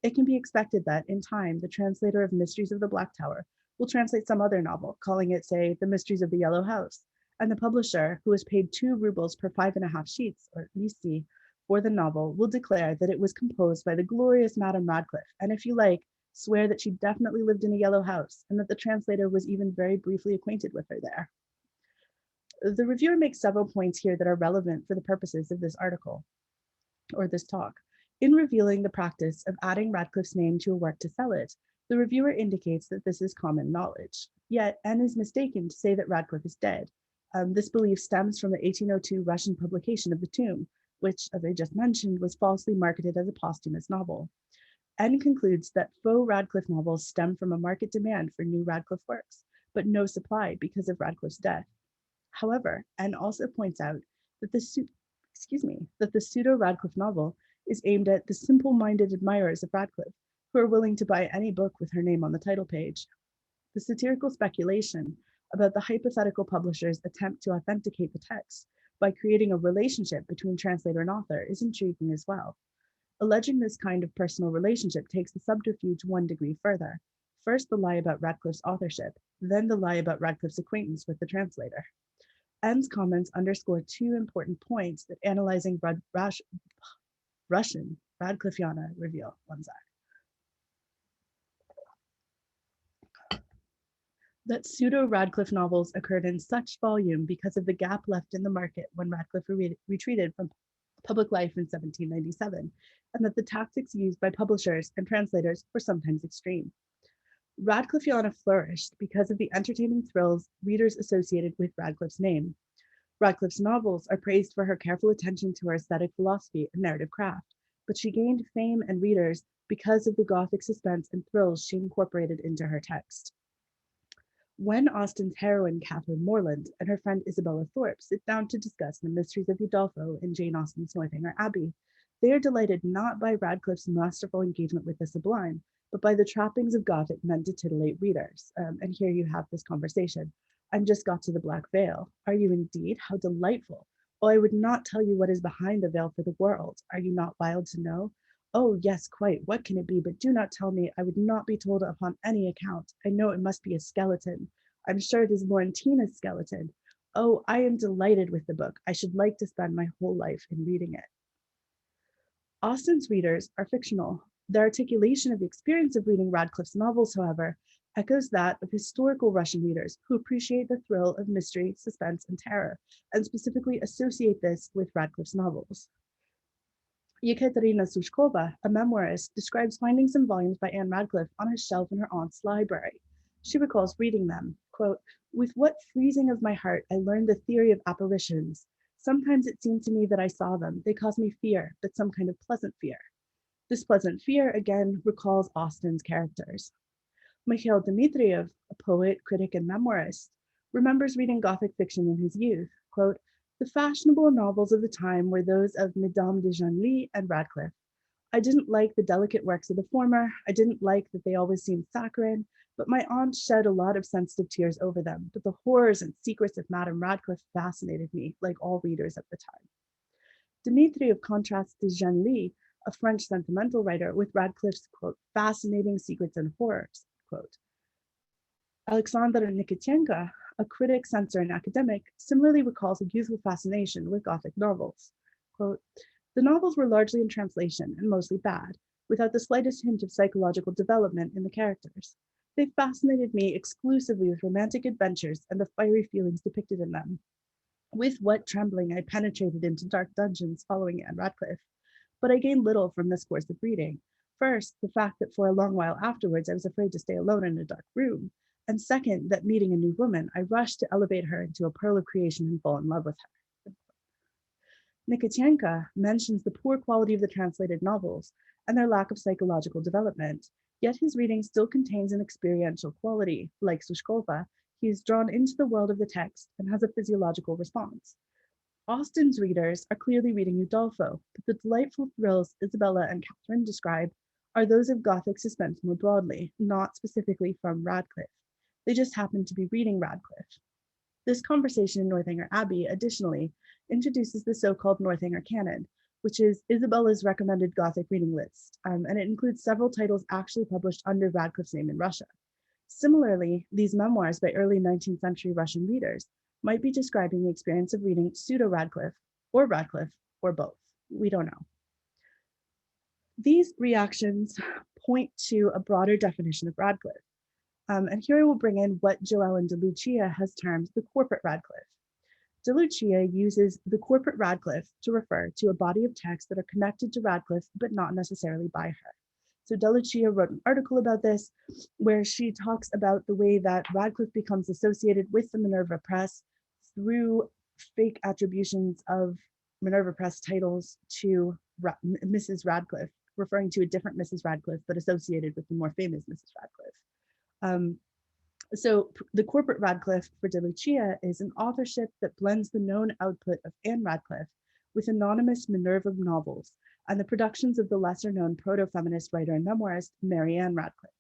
It can be expected that, in time, the translator of Mysteries of the Black Tower will translate some other novel, calling it, say, The Mysteries of the Yellow House, and the publisher, who is paid 2 rubles per 5.5 sheets, or listi, for the novel, will declare that it was composed by the glorious Madame Radcliffe, and if you like, swear that she definitely lived in a yellow house, and that the translator was even very briefly acquainted with her there. The reviewer makes several points here that are relevant for the purposes of this article, or this talk. In revealing the practice of adding Radcliffe's name to a work to sell it, the reviewer indicates that this is common knowledge. Yet, N is mistaken to say that Radcliffe is dead. This belief stems from the 1802 Russian publication of The Tomb, which, as I just mentioned, was falsely marketed as a posthumous novel. N concludes that faux Radcliffe novels stem from a market demand for new Radcliffe works, but no supply because of Radcliffe's death. However, N also points out that the pseudo-Radcliffe novel is aimed at the simple-minded admirers of Radcliffe, who are willing to buy any book with her name on the title page. The satirical speculation about the hypothetical publisher's attempt to authenticate the text by creating a relationship between translator and author is intriguing as well. Alleging this kind of personal relationship takes the subterfuge 1 degree further. First, the lie about Radcliffe's authorship, then the lie about Radcliffe's acquaintance with the translator. N's comments underscore 2 important points that analyzing Russian Radcliffiana reveal. One sec. That pseudo-Radcliffe novels occurred in such volume because of the gap left in the market when Radcliffe retreated from public life in 1797, and that the tactics used by publishers and translators were sometimes extreme. Radcliffiana flourished because of the entertaining thrills readers associated with Radcliffe's name. Radcliffe's novels are praised for her careful attention to her aesthetic philosophy and narrative craft, but she gained fame and readers because of the Gothic suspense and thrills she incorporated into her text. When Austen's heroine, Catherine Morland, and her friend Isabella Thorpe sit down to discuss the mysteries of Udolpho in Jane Austen's Northanger Abbey, they are delighted not by Radcliffe's masterful engagement with the sublime, but by the trappings of Gothic meant to titillate readers. And here you have this conversation. I'm just got to the black veil. Are you indeed? How delightful. Oh, I would not tell you what is behind the veil for the world. Are you not wild to know? Oh, yes, quite. What can it be? But do not tell me. I would not be told upon any account. I know it must be a skeleton. I'm sure it is Laurentina's skeleton. Oh, I am delighted with the book. I should like to spend my whole life in reading it. Austen's readers are fictional. Their articulation of the experience of reading Radcliffe's novels, however, echoes that of historical Russian readers who appreciate the thrill of mystery, suspense, and terror, and specifically associate this with Radcliffe's novels. Yekaterina Sushkova, a memoirist, describes finding some volumes by Ann Radcliffe on a shelf in her aunt's library. She recalls reading them, quote, "With what freezing of my heart I learned the theory of apparitions. Sometimes it seemed to me that I saw them. They caused me fear, but some kind of pleasant fear." This pleasant fear, again, recalls Austen's characters. Mikhail Dmitriev, a poet, critic, and memoirist, remembers reading Gothic fiction in his youth, quote, "The fashionable novels of the time were those of Mesdames de Genlis and Radcliffe. I didn't like the delicate works of the former. I didn't like that they always seemed saccharine, but my aunt shed a lot of sensitive tears over them. But the horrors and secrets of Madame Radcliffe fascinated me, like all readers at the time." Dmitriev contrasts de Genlis, a French sentimental writer, with Radcliffe's, quote, "fascinating secrets and horrors," quote. Alexander Nikitchenko, a critic, censor, and academic, similarly recalls a youthful fascination with Gothic novels. Quote, "The novels were largely in translation and mostly bad, without the slightest hint of psychological development in the characters. They fascinated me exclusively with romantic adventures and the fiery feelings depicted in them. With what trembling I penetrated into dark dungeons following Ann Radcliffe. But I gained little from this course of reading. First, the fact that for a long while afterwards I was afraid to stay alone in a dark room. And second, that meeting a new woman, I rushed to elevate her into a pearl of creation and fall in love with her." Nikitchenko mentions the poor quality of the translated novels and their lack of psychological development, yet his reading still contains an experiential quality. Like Sushkova, he is drawn into the world of the text and has a physiological response. Austen's readers are clearly reading Udolpho, but the delightful thrills Isabella and Catherine describe are those of Gothic suspense more broadly, not specifically from Radcliffe. They just happen to be reading Radcliffe. This conversation in Northanger Abbey, additionally, introduces the so-called Northanger Canon, which is Isabella's recommended Gothic reading list, and it includes several titles actually published under Radcliffe's name in Russia. Similarly, these memoirs by early 19th century Russian readers might be describing the experience of reading pseudo-Radcliffe, or both. We don't know. These reactions point to a broader definition of Radcliffe. And here I will bring in what Joellen de Lucia has termed the corporate Radcliffe. De Lucia uses the corporate Radcliffe to refer to a body of texts that are connected to Radcliffe, but not necessarily by her. So De Lucia wrote an article about this, where she talks about the way that Radcliffe becomes associated with the Minerva Press through fake attributions of Minerva Press titles to Mrs. Radcliffe, referring to a different Mrs. Radcliffe, but associated with the more famous Mrs. Radcliffe. So the corporate Radcliffe for De Lucia is an authorship that blends the known output of Ann Radcliffe with anonymous Minerva novels and the productions of the lesser-known proto-feminist writer and memoirist Mary Ann Radcliffe.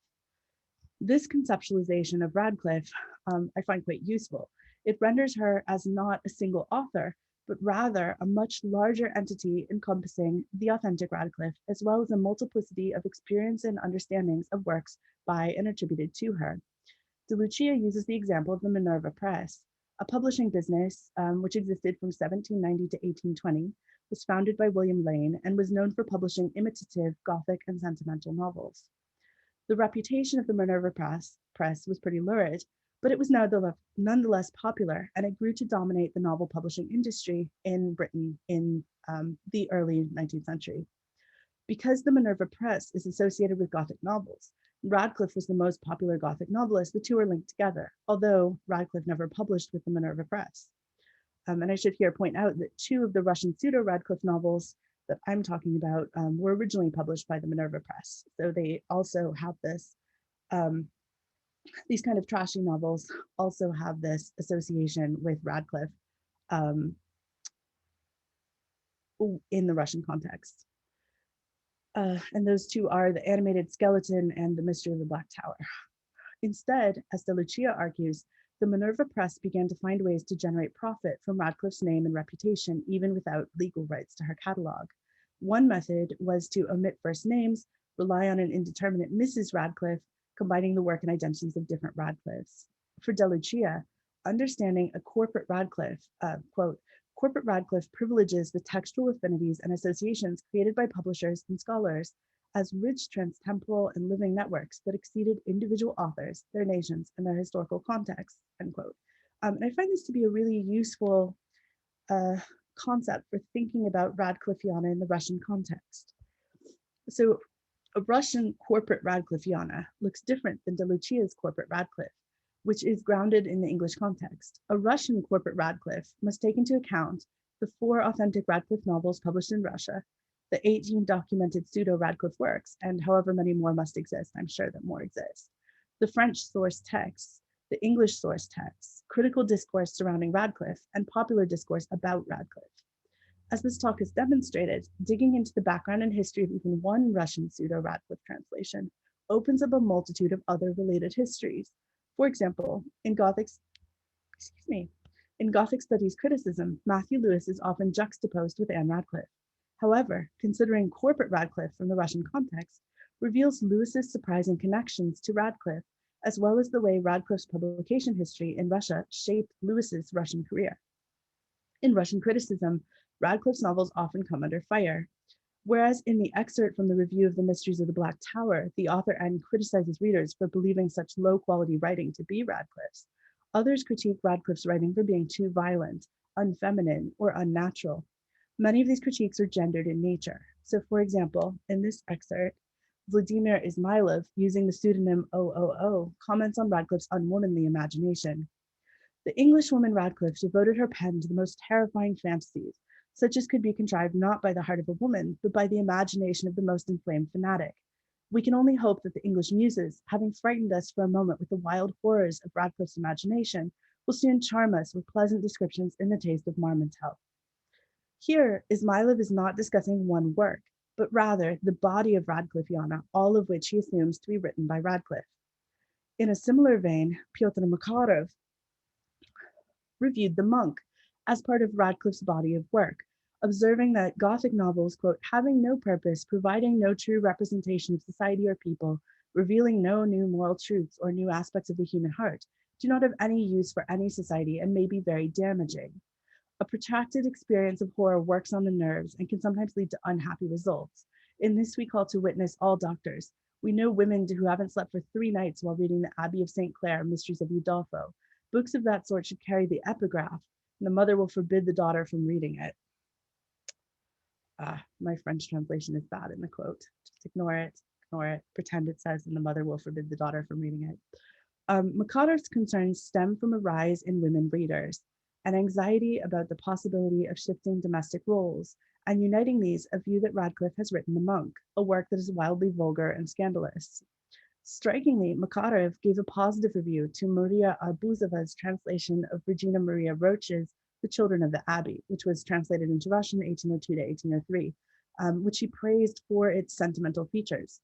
This conceptualization of Radcliffe I find quite useful. It renders her as not a single author, but rather a much larger entity encompassing the authentic Radcliffe, as well as a multiplicity of experience and understandings of works by and attributed to her. De Lucia uses the example of the Minerva Press, a publishing business which existed from 1790 to 1820, was founded by William Lane, and was known for publishing imitative Gothic and sentimental novels. The reputation of the Minerva Press was pretty lurid, but it was nonetheless popular, and it grew to dominate the novel publishing industry in Britain in the early 19th century. Because the Minerva Press is associated with Gothic novels, Radcliffe was the most popular Gothic novelist. The two are linked together, although Radcliffe never published with the Minerva Press. And I should here point out that 2 of the Russian pseudo-Radcliffe novels that I'm talking about were originally published by the Minerva Press. So they also have this, these kind of trashy novels also have this association with Radcliffe in the Russian context. And those 2 are The Animated Skeleton and The Mystery of the Black Tower. Instead, as De Lucia argues, the Minerva Press began to find ways to generate profit from Radcliffe's name and reputation, even without legal rights to her catalog. One method was to omit first names, rely on an indeterminate Mrs. Radcliffe, combining the work and identities of different Radcliffes. For De Lucia, understanding a corporate Radcliffe, quote, corporate Radcliffe privileges the textual affinities and associations created by publishers and scholars as rich transtemporal and living networks that exceeded individual authors, their nations, and their historical contexts, end quote. And I find this to be a really useful concept for thinking about Radcliffiana in the Russian context. So a Russian corporate Radcliffiana looks different than De Lucia's corporate Radcliffe, which is grounded in the English context. A Russian corporate Radcliffe must take into account the 4 authentic Radcliffe novels published in Russia, the 18 documented pseudo-Radcliffe works, and however many more must exist. I'm sure that more exist. The French source texts, the English source texts, critical discourse surrounding Radcliffe, and popular discourse about Radcliffe. As this talk has demonstrated, digging into the background and history of even one Russian pseudo-Radcliffe translation opens up a multitude of other related histories. For example, in Gothic studies criticism, Matthew Lewis is often juxtaposed with Ann Radcliffe. However, considering corporate Radcliffe from the Russian context reveals Lewis's surprising connections to Radcliffe, as well as the way Radcliffe's publication history in Russia shaped Lewis's Russian career. In Russian criticism, Radcliffe's novels often come under fire. Whereas in the excerpt from the review of The Mysteries of the Black Tower, the author Ann criticizes readers for believing such low-quality writing to be Radcliffe's, others critique Radcliffe's writing for being too violent, unfeminine, or unnatural. Many of these critiques are gendered in nature. So for example, in this excerpt, Vladimir Ismailov, using the pseudonym 000, comments on Radcliffe's unwomanly imagination. The Englishwoman Radcliffe devoted her pen to the most terrifying fantasies, such as could be contrived not by the heart of a woman, but by the imagination of the most inflamed fanatic. We can only hope that the English muses, having frightened us for a moment with the wild horrors of Radcliffe's imagination, will soon charm us with pleasant descriptions in the taste of Marmontel. Here, Ismailov is not discussing one work, but rather the body of Radcliffiana, all of which he assumes to be written by Radcliffe. In a similar vein, Pyotr Makarov reviewed The Monk as part of Radcliffe's body of work, observing that Gothic novels, quote, having no purpose, providing no true representation of society or people, revealing no new moral truths or new aspects of the human heart, do not have any use for any society and may be very damaging. A protracted experience of horror works on the nerves and can sometimes lead to unhappy results. In this, we call to witness all doctors. We know women who haven't slept for 3 nights while reading the Abbey of St. Clair, Mysteries of Udolpho. Books of that sort should carry the epigraph, and the mother will forbid the daughter from reading it. My French translation is bad in the quote. Just ignore it, pretend it says, and the mother will forbid the daughter from reading it. Makarov's concerns stem from a rise in women readers, an anxiety about the possibility of shifting domestic roles, and uniting these, a view that Radcliffe has written The Monk, a work that is wildly vulgar and scandalous. Strikingly, Makarov gave a positive review to Maria Arbuzova's translation of Regina Maria Roche's The Children of the Abbey, which was translated into Russian 1802 to 1803, which he praised for its sentimental features.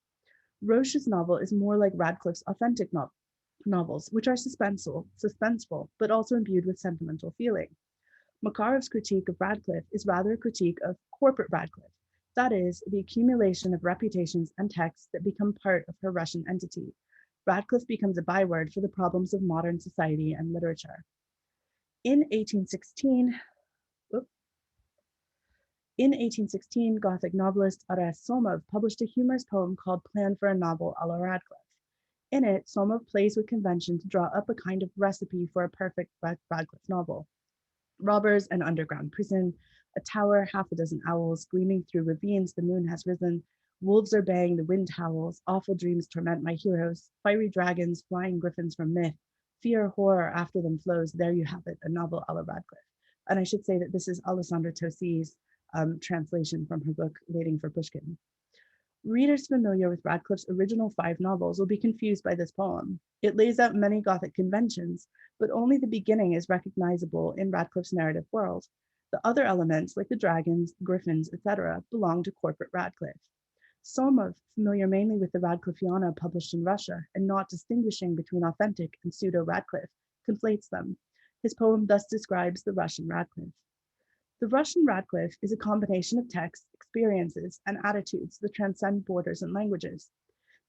Roche's novel is more like Radcliffe's authentic novels, which are suspenseful, but also imbued with sentimental feeling. Makarov's critique of Radcliffe is rather a critique of corporate Radcliffe, that is, the accumulation of reputations and texts that become part of her Russian entity. Radcliffe becomes a byword for the problems of modern society and literature. In 1816, Gothic novelist Ares Somov published a humorous poem called Plan for a Novel a la Radcliffe. In it, Somov plays with convention to draw up a kind of recipe for a perfect Radcliffe novel. Robbers, an underground prison, a tower, half a dozen owls, gleaming through ravines, the moon has risen, wolves are baying, the wind howls, awful dreams torment my heroes, fiery dragons, flying griffins from myth, fear, horror after them flows, there you have it, a novel a la Radcliffe. And I should say that this is Alessandra Tosi's translation from her book, Waiting for Pushkin. Readers familiar with Radcliffe's original 5 novels will be confused by this poem. It lays out many Gothic conventions, but only the beginning is recognizable in Radcliffe's narrative world. The other elements, like the dragons, griffins, etc., belong to corporate Radcliffe. Somov, familiar mainly with the Radcliffiana published in Russia and not distinguishing between authentic and pseudo-Radcliffe, conflates them. His poem thus describes the Russian Radcliffe. The Russian Radcliffe is a combination of texts, experiences, and attitudes that transcend borders and languages.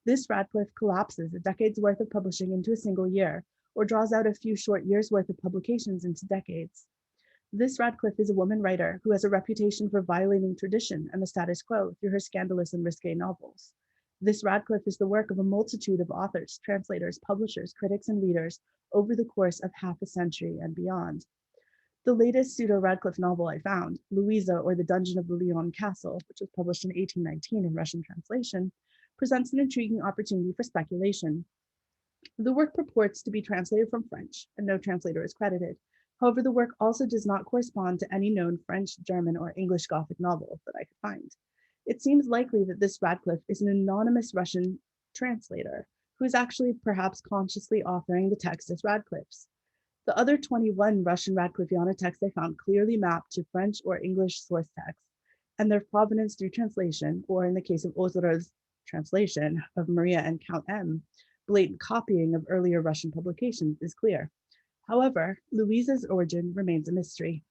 This Radcliffe collapses a decade's worth of publishing into a single year, or draws out a few short years' worth of publications into decades. This Radcliffe is a woman writer who has a reputation for violating tradition and the status quo through her scandalous and risque novels. This Radcliffe is the work of a multitude of authors, translators, publishers, critics, and readers over the course of half a century and beyond. The latest pseudo-Radcliffe novel I found, Louisa or the Dungeon of the Leon Castle, which was published in 1819 in Russian translation, presents an intriguing opportunity for speculation. The work purports to be translated from French, and no translator is credited. However, the work also does not correspond to any known French, German, or English Gothic novel that I could find. It seems likely that this Radcliffe is an anonymous Russian translator who is actually perhaps consciously authoring the text as Radcliffe's. The other 21 Russian Radcliffiana texts I found clearly mapped to French or English source texts, and their provenance through translation, or in the case of Ozera's translation of Maria and Count M, blatant copying of earlier Russian publications is clear. However, Louisa's origin remains a mystery.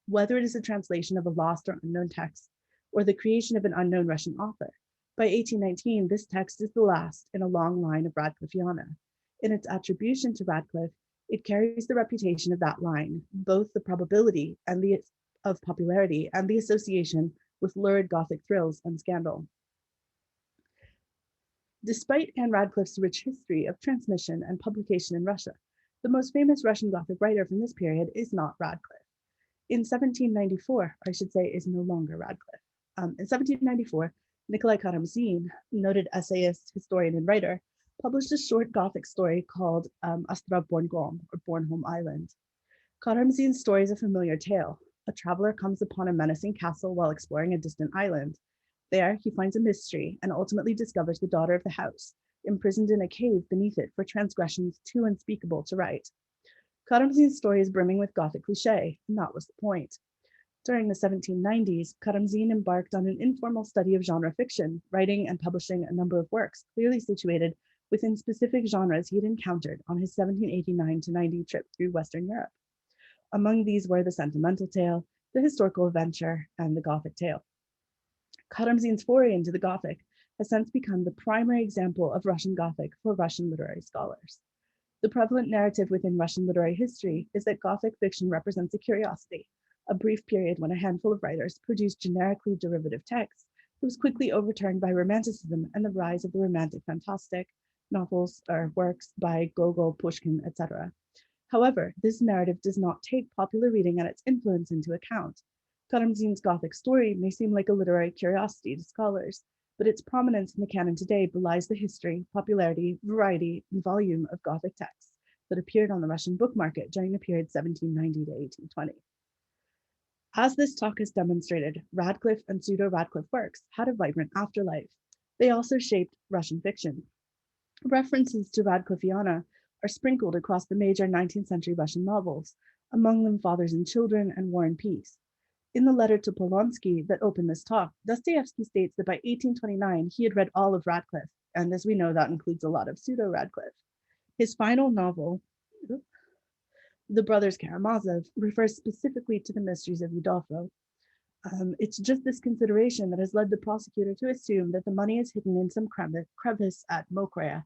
Whether it is a translation of a lost or unknown text, or the creation of an unknown Russian author, by 1819, this text is the last in a long line of Radcliffiana. In its attribution to Radcliffe, it carries the reputation of that line, both the probability and of popularity and the association with lurid Gothic thrills and scandal. Despite Ann Radcliffe's rich history of transmission and publication in Russia, the most famous Russian Gothic writer from this period is not Radcliffe. In 1794, I should say, is no longer Radcliffe. In 1794, Nikolai Karamzin, noted essayist, historian, and writer, published a short Gothic story called Ostrov Bornholm, or Bornholm Island. Karamzin's story is a familiar tale. A traveler comes upon a menacing castle while exploring a distant island. There, he finds a mystery and ultimately discovers the daughter of the house, imprisoned in a cave beneath it for transgressions too unspeakable to write. Karamzin's story is brimming with Gothic cliché, and that was the point. During the 1790s, Karamzin embarked on an informal study of genre fiction, writing and publishing a number of works clearly situated within specific genres he had encountered on his 1789-90 trip through Western Europe. Among these were the sentimental tale, the historical adventure, and the Gothic tale. Karamzin's foray into the Gothic has since become the primary example of Russian Gothic for Russian literary scholars. The prevalent narrative within Russian literary history is that Gothic fiction represents a curiosity, a brief period when a handful of writers produced generically derivative texts that was quickly overturned by Romanticism and the rise of the Romantic fantastic, novels or works by Gogol, Pushkin, etc. However, this narrative does not take popular reading and its influence into account. Karamzin's Gothic story may seem like a literary curiosity to scholars, but its prominence in the canon today belies the history, popularity, variety, and volume of Gothic texts that appeared on the Russian book market during the period 1790 to 1820. As this talk has demonstrated, Radcliffe and pseudo-Radcliffe works had a vibrant afterlife. They also shaped Russian fiction. References to Radcliffiana are sprinkled across the major 19th century Russian novels, among them Fathers and Children and War and Peace. In the letter to Polonsky that opened this talk, Dostoevsky states that by 1829, he had read all of Radcliffe, and as we know, that includes a lot of pseudo-Radcliffe. His final novel, The Brothers Karamazov, refers specifically to the mysteries of Udolpho. It's just this consideration that has led the prosecutor to assume that the money is hidden in some crevice at Mokrea.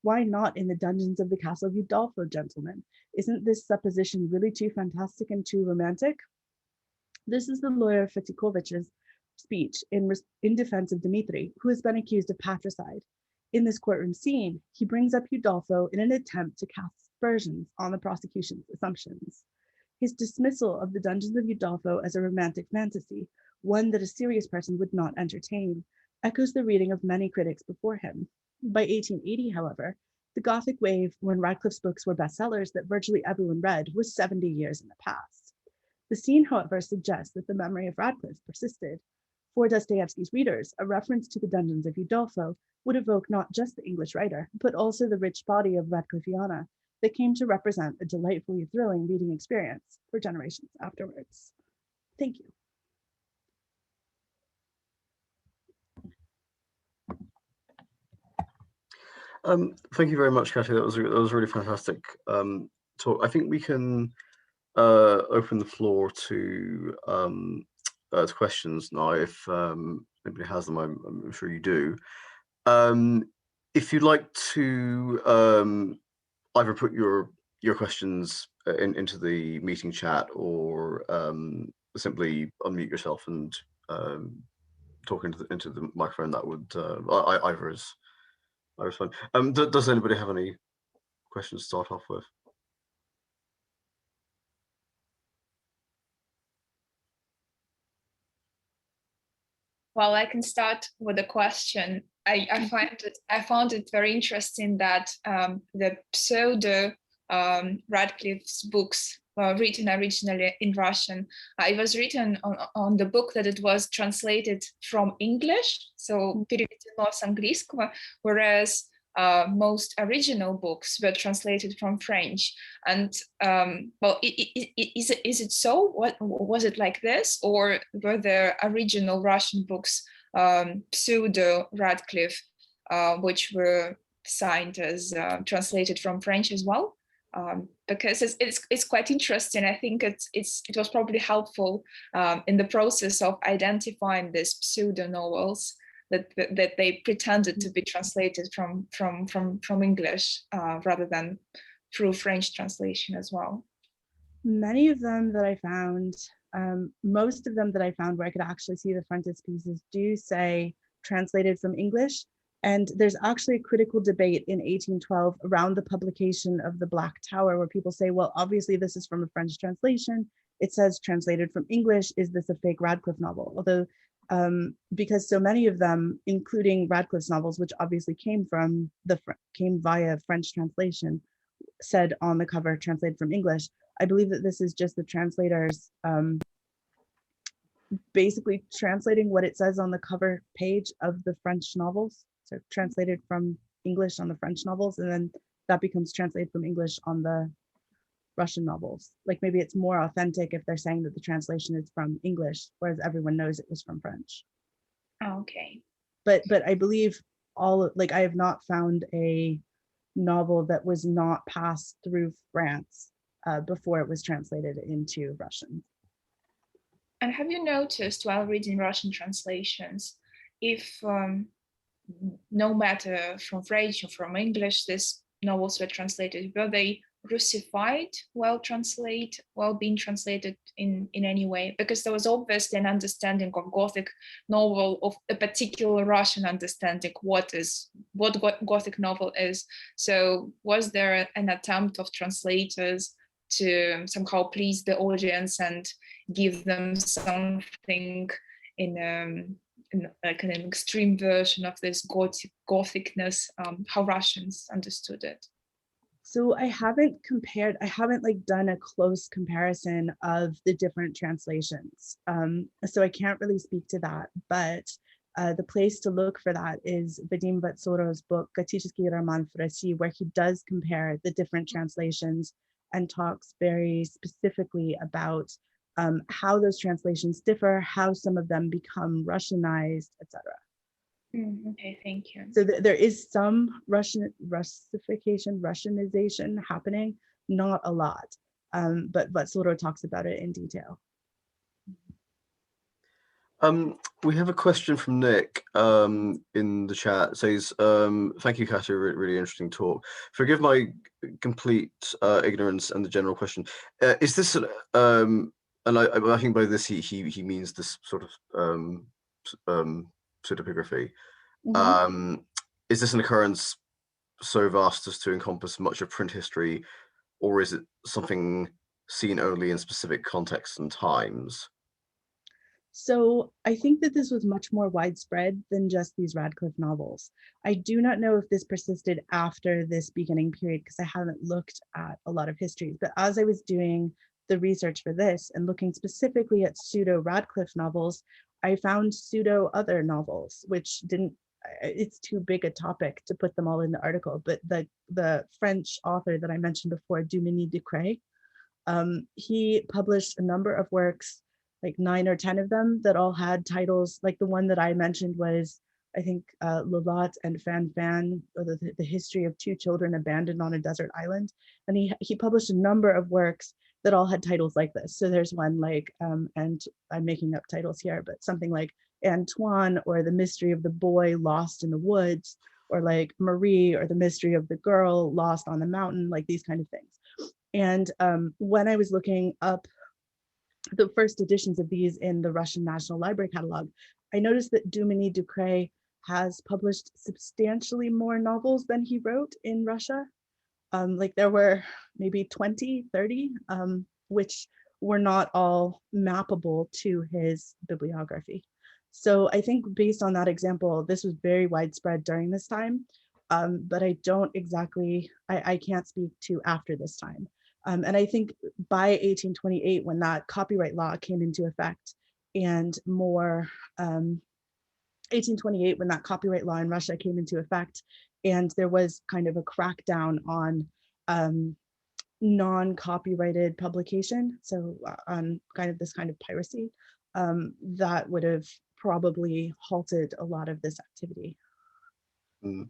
Why not in the dungeons of the castle of Udolpho, gentlemen? Isn't this supposition really too fantastic and too romantic? This is the lawyer Fetikovich's speech in defense of Dmitri, who has been accused of patricide. In this courtroom scene, he brings up Udolpho in an attempt to cast aspersions on the prosecution's assumptions. His dismissal of the dungeons of Udolpho as a romantic fantasy, one that a serious person would not entertain, echoes the reading of many critics before him. By 1880, however, the Gothic wave, when Radcliffe's books were bestsellers that virtually everyone read, was 70 years in the past. The scene, however, suggests that the memory of Radcliffe persisted. For Dostoevsky's readers, a reference to the dungeons of Udolpho would evoke not just the English writer, but also the rich body of Radcliffiana that came to represent a delightfully thrilling reading experience for generations afterwards. Thank you. Thank you very much, Kathy. That was really fantastic talk. I think we can open the floor to questions now. If anybody has them, I'm sure you do. If you'd like to either put your questions into the meeting chat, or simply unmute yourself and talk into the microphone, that would either is fine. Does anybody have any questions to start off with? Well, I can start with a question. I found it very interesting that the pseudo Radcliffe's books were written originally in Russian. It was written on the book that it was translated from English, so переведено с английского, whereas most original books were translated from French. And well, is it so? What was it like this, or were the original Russian books pseudo Radcliffe, which were signed as translated from French as well? Because it's quite interesting. I think it was probably helpful in the process of identifying these pseudo novels that they pretended to be translated from English rather than through French translation as well. Many of them that I found, most of them that I found where I could actually see the frontispieces do say translated from English. And there's actually a critical debate in 1812 around the publication of the Black Tower, where people say, well, obviously this is from a French translation. It says translated from English. Is this a fake Radcliffe novel? Although, because so many of them, including Radcliffe's novels, which obviously came via French translation, said on the cover, translated from English. I believe that this is just the translators basically translating what it says on the cover page of the French novels. So translated from English on the French novels, and then that becomes translated from English on the Russian novels. Like maybe it's more authentic if they're saying that the translation is from English, whereas everyone knows it was from French. Okay. But I believe I have not found a novel that was not passed through France before it was translated into Russian. And have you noticed while reading Russian translations, if no matter from French or from English, these novels were translated, were they Russified while being translated in any way? Because there was obviously an understanding of Gothic novel, of a particular Russian understanding what Gothic novel is. So was there an attempt of translators to somehow please the audience and give them something in like an extreme version of this Gothicness, how Russians understood it? So I haven't done a close comparison of the different translations. So I can't really speak to that, but the place to look for that is Vadim Vatsoro's book, Готический роман в России, where he does compare the different translations and talks very specifically about how those translations differ, how some of them become Russianized, etc. Okay, thank you. So there is some Russianization happening, not a lot, but Vatsoro talks about it in detail. We have a question from Nick in the chat. It says, thank you, Katya, really interesting talk. Forgive my complete ignorance and the general question. Is this, and I think by this he means this sort of pseudepigraphy. Mm-hmm. Is this an occurrence so vast as to encompass much of print history, or is it something seen only in specific contexts and times? So I think that this was much more widespread than just these Radcliffe novels. I do not know if this persisted after this beginning period because I haven't looked at a lot of histories, but as I was doing the research for this and looking specifically at pseudo Radcliffe novels, I found pseudo other novels, which didn't, it's too big a topic to put them all in the article, but the French author that I mentioned before, Duminy Ducret, he published a number of works, like 9 or 10 of them, that all had titles. Like the one that I mentioned was, I think, Lolat and Fan Fan, or the history of 2 children abandoned on a desert island. And he published a number of works that all had titles like this. So there's one like, and I'm making up titles here, but something like Antoine, or The Mystery of the Boy Lost in the Woods, or like Marie, or The Mystery of the Girl Lost on the Mountain, like these kind of things. And when I was looking up the first editions of these in the Russian National Library catalog, I noticed that Duminy Ducret has published substantially more novels than he wrote in Russia. Like there were maybe 20, 30, which were not all mappable to his bibliography. So I think based on that example, this was very widespread during this time, but I don't exactly, I can't speak to after this time. And I think by 1828, when that copyright law came into effect, and more, 1828, when that copyright law in Russia came into effect, and there was kind of a crackdown on non-copyrighted publication, so on kind of this kind of piracy, that would have probably halted a lot of this activity. Mm.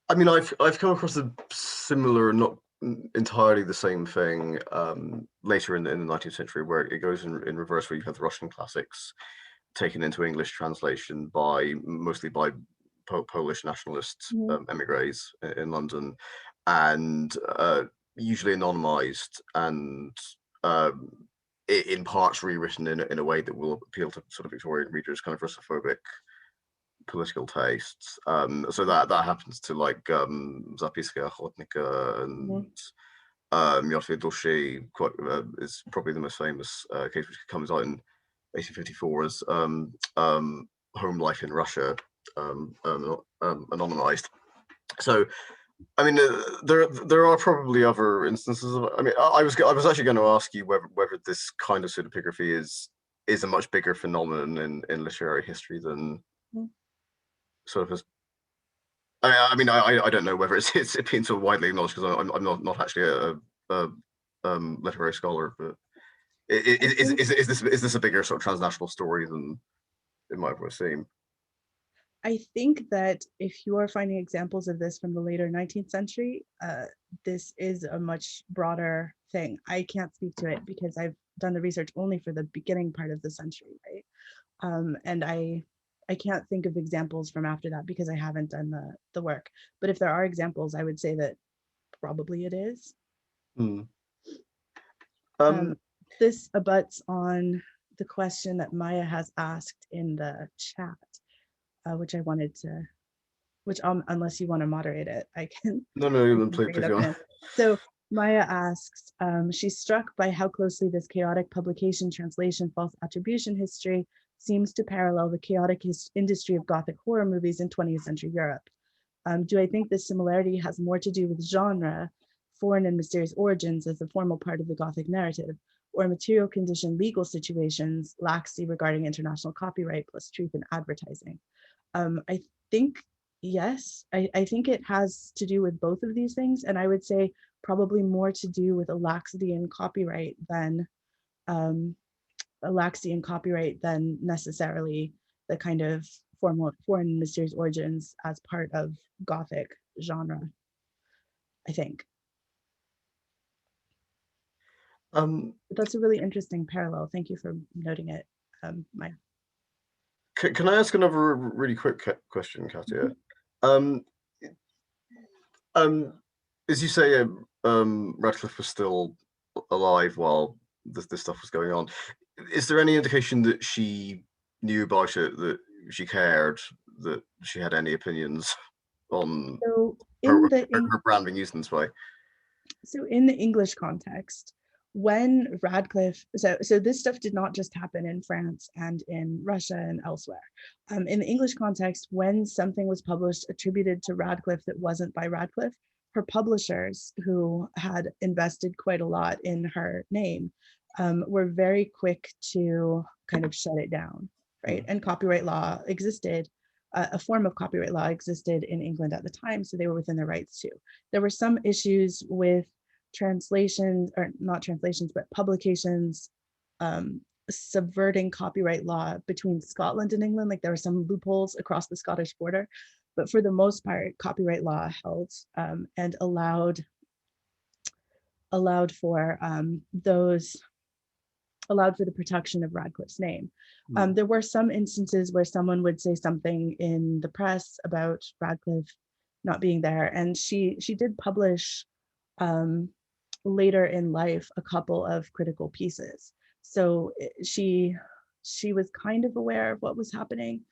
I mean, I've come across a similar, not entirely the same thing, later in the 19th century, where it goes in reverse, where you have the Russian classics taken into English translation by mostly by Polish nationalist emigres in London, and usually anonymized and in parts rewritten in a way that will appeal to sort of Victorian readers' kind of Russophobic political tastes. So that happens to like Zapiska Ochotnika and Yotvi Dushi, is probably the most famous case, which comes out in 1854 as Home Life in Russia, anonymized. So I mean, there are probably other instances of. I mean, I was actually going to ask you whether this kind of pseudepigraphy is a much bigger phenomenon in literary history than sort of as. I mean, I don't know whether it's been so widely acknowledged, because I'm not actually a literary scholar, but is this a bigger sort of transnational story than it might have seemed? I think that if you are finding examples of this from the later 19th century, this is a much broader thing. I can't speak to it because I've done the research only for the beginning part of the century, right? And I can't think of examples from after that because I haven't done the work. But if there are examples, I would say that probably it is. This abuts on the question that Maya has asked in the chat, which I wanted to, which unless you want to moderate it, I can. No, please on. So Maya asks, she's struck by how closely this chaotic publication, translation, false attribution history seems to parallel the chaotic industry of Gothic horror movies in 20th century Europe. Do I think this similarity has more to do with genre, foreign and mysterious origins as the formal part of the Gothic narrative, or material condition legal situations, laxity regarding international copyright plus truth in advertising? I think, yes, I think it has to do with both of these things. And I would say probably more to do with a laxity in copyright than necessarily the kind of formal foreign mysterious origins as part of Gothic genre, I think. That's a really interesting parallel. Thank you for noting it, Maya. Can I ask another really quick question, Katya? As you say, Radcliffe was still alive while this stuff was going on. Is there any indication that she knew about it, that she cared, that she had any opinions on her brand being used in this way? So in the English context, when Radcliffe, so this stuff did not just happen in France and in Russia and elsewhere. In the English context, when something was published attributed to Radcliffe that wasn't by Radcliffe, her publishers, who had invested quite a lot in her name, were very quick to kind of shut it down, right? And copyright law existed, a form of copyright law existed in England at the time, so they were within their rights too. There were some issues with translations, or not translations, but publications subverting copyright law between Scotland and England. Like there were some loopholes across the Scottish border, but for the most part, copyright law held and allowed for the protection of Radcliffe's name. There were some instances where someone would say something in the press about Radcliffe not being there, and she did publish later in life a couple of critical pieces. So she was kind of aware of what was happening.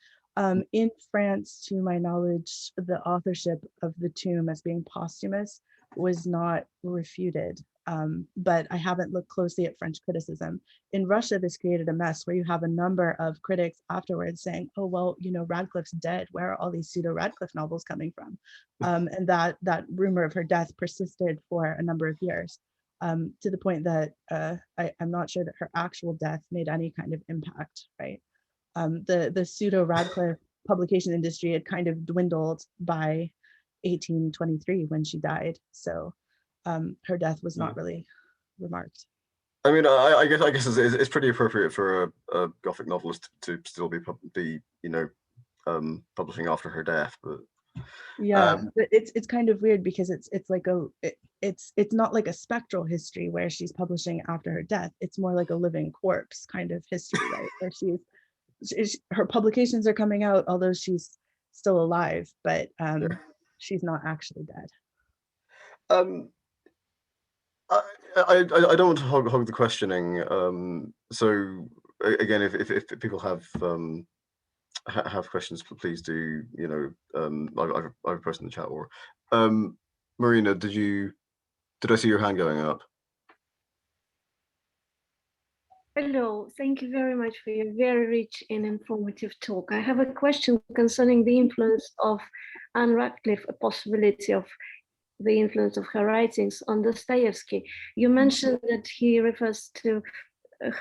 In France, to my knowledge, the authorship of the tomb as being posthumous was not refuted. But I haven't looked closely at French criticism. In Russia, this created a mess where you have a number of critics afterwards saying, oh, well, you know, Radcliffe's dead. Where are all these pseudo-Radcliffe novels coming from? And that rumor of her death persisted for a number of years, to the point that I'm not sure that her actual death made any kind of impact, right? The pseudo-Radcliffe publication industry had kind of dwindled by 1823 when she died. So her death was not really remarked. I mean, I guess it's pretty appropriate for a Gothic novelist to still be you know, publishing after her death, but yeah, but it's kind of weird because it's like it's not like a spectral history where she's publishing after her death. It's more like a living corpse kind of history, right? Where her publications are coming out although she's still alive, but she's not actually dead. I don't want to hog the questioning. So again, if people have questions, please do. You know, I've posted in the chat. Or Marina, did I see your hand going up? Hello, thank you very much for your very rich and informative talk. I have a question concerning the influence of Ann Radcliffe, a possibility of the influence of her writings on Dostoevsky. You mentioned that he refers to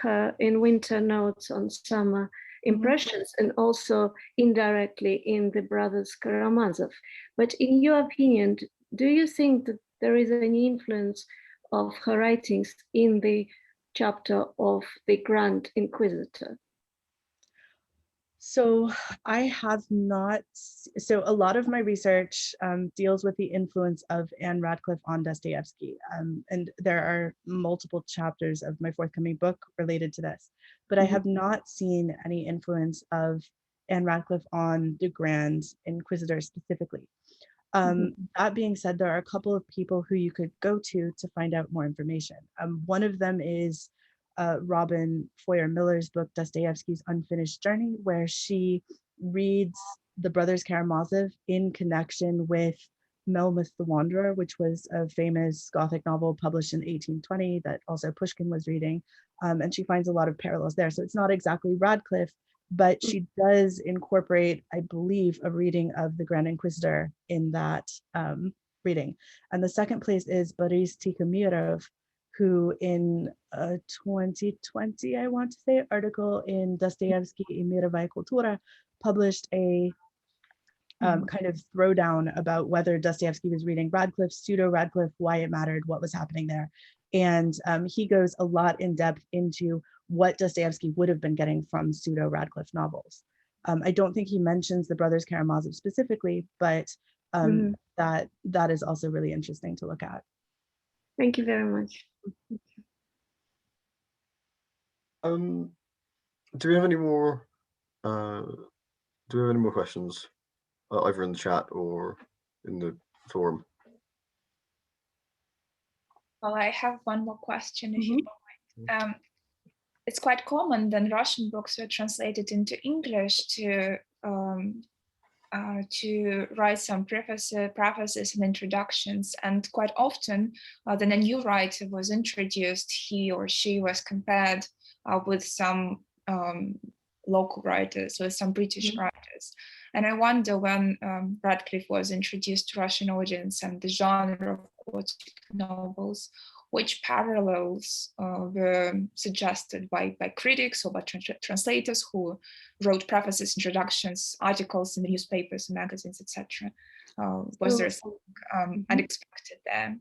her in Winter Notes on Summer Impressions, and also indirectly in The Brothers Karamazov. But in your opinion, do you think that there is any influence of her writings in the chapter of the Grand Inquisitor? So I have not, so a lot of my research deals with the influence of Ann Radcliffe on Dostoevsky. And there are multiple chapters of my forthcoming book related to this, but I have not seen any influence of Ann Radcliffe on the Grand Inquisitor specifically. That being said, there are a couple of people who you could go to find out more information. One of them is Robin Foyer Miller's book, Dostoevsky's Unfinished Journey, where she reads The Brothers Karamazov in connection with Melmoth the Wanderer, which was a famous Gothic novel published in 1820 that also Pushkin was reading. And she finds a lot of parallels there. So it's not exactly Radcliffe, but she does incorporate, I believe, a reading of the Grand Inquisitor in that reading. And the second place is Boris Tikhomirov, who in a 2020, I want to say, article in Dostoevsky и мировая культура published a kind of throwdown about whether Dostoevsky was reading Radcliffe, pseudo-Radcliffe, why it mattered, what was happening there. And he goes a lot in depth into what Dostoevsky would have been getting from pseudo-Radcliffe novels. I don't think he mentions the Brothers Karamazov specifically, but that is also really interesting to look at. Thank you very much. Do we have any more? Do we have any more questions, either in the chat or in the forum? Well, I have one more question, if you don't mind. It's quite common that Russian books were translated into English to write some prefaces and introductions, and quite often when a new writer was introduced, he or she was compared with some local writers, with some British writers. And I wonder when Radcliffe was introduced to Russian audience and the genre of Gothic novels, which parallels were suggested by critics or by translators who wrote prefaces, introductions, articles in the newspapers, magazines, etc. Was there something unexpected there?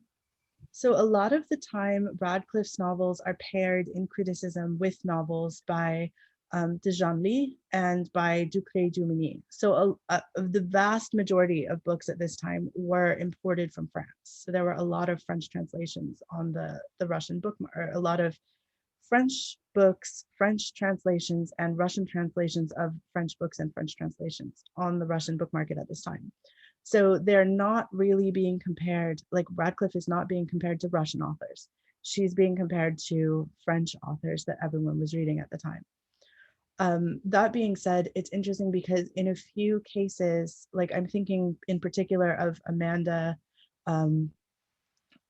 So a lot of the time, Radcliffe's novels are paired in criticism with novels by de Genlis and by Ducray-Duminy. So the vast majority of books at this time were imported from France. So there were a lot of French translations on the Russian book, or a lot of French books, French translations, and Russian translations of French books and French translations on the Russian book market at this time. So they're not really being compared, like Radcliffe is not being compared to Russian authors. She's being compared to French authors that everyone was reading at the time. That being said, it's interesting because in a few cases, like I'm thinking in particular of Amanda,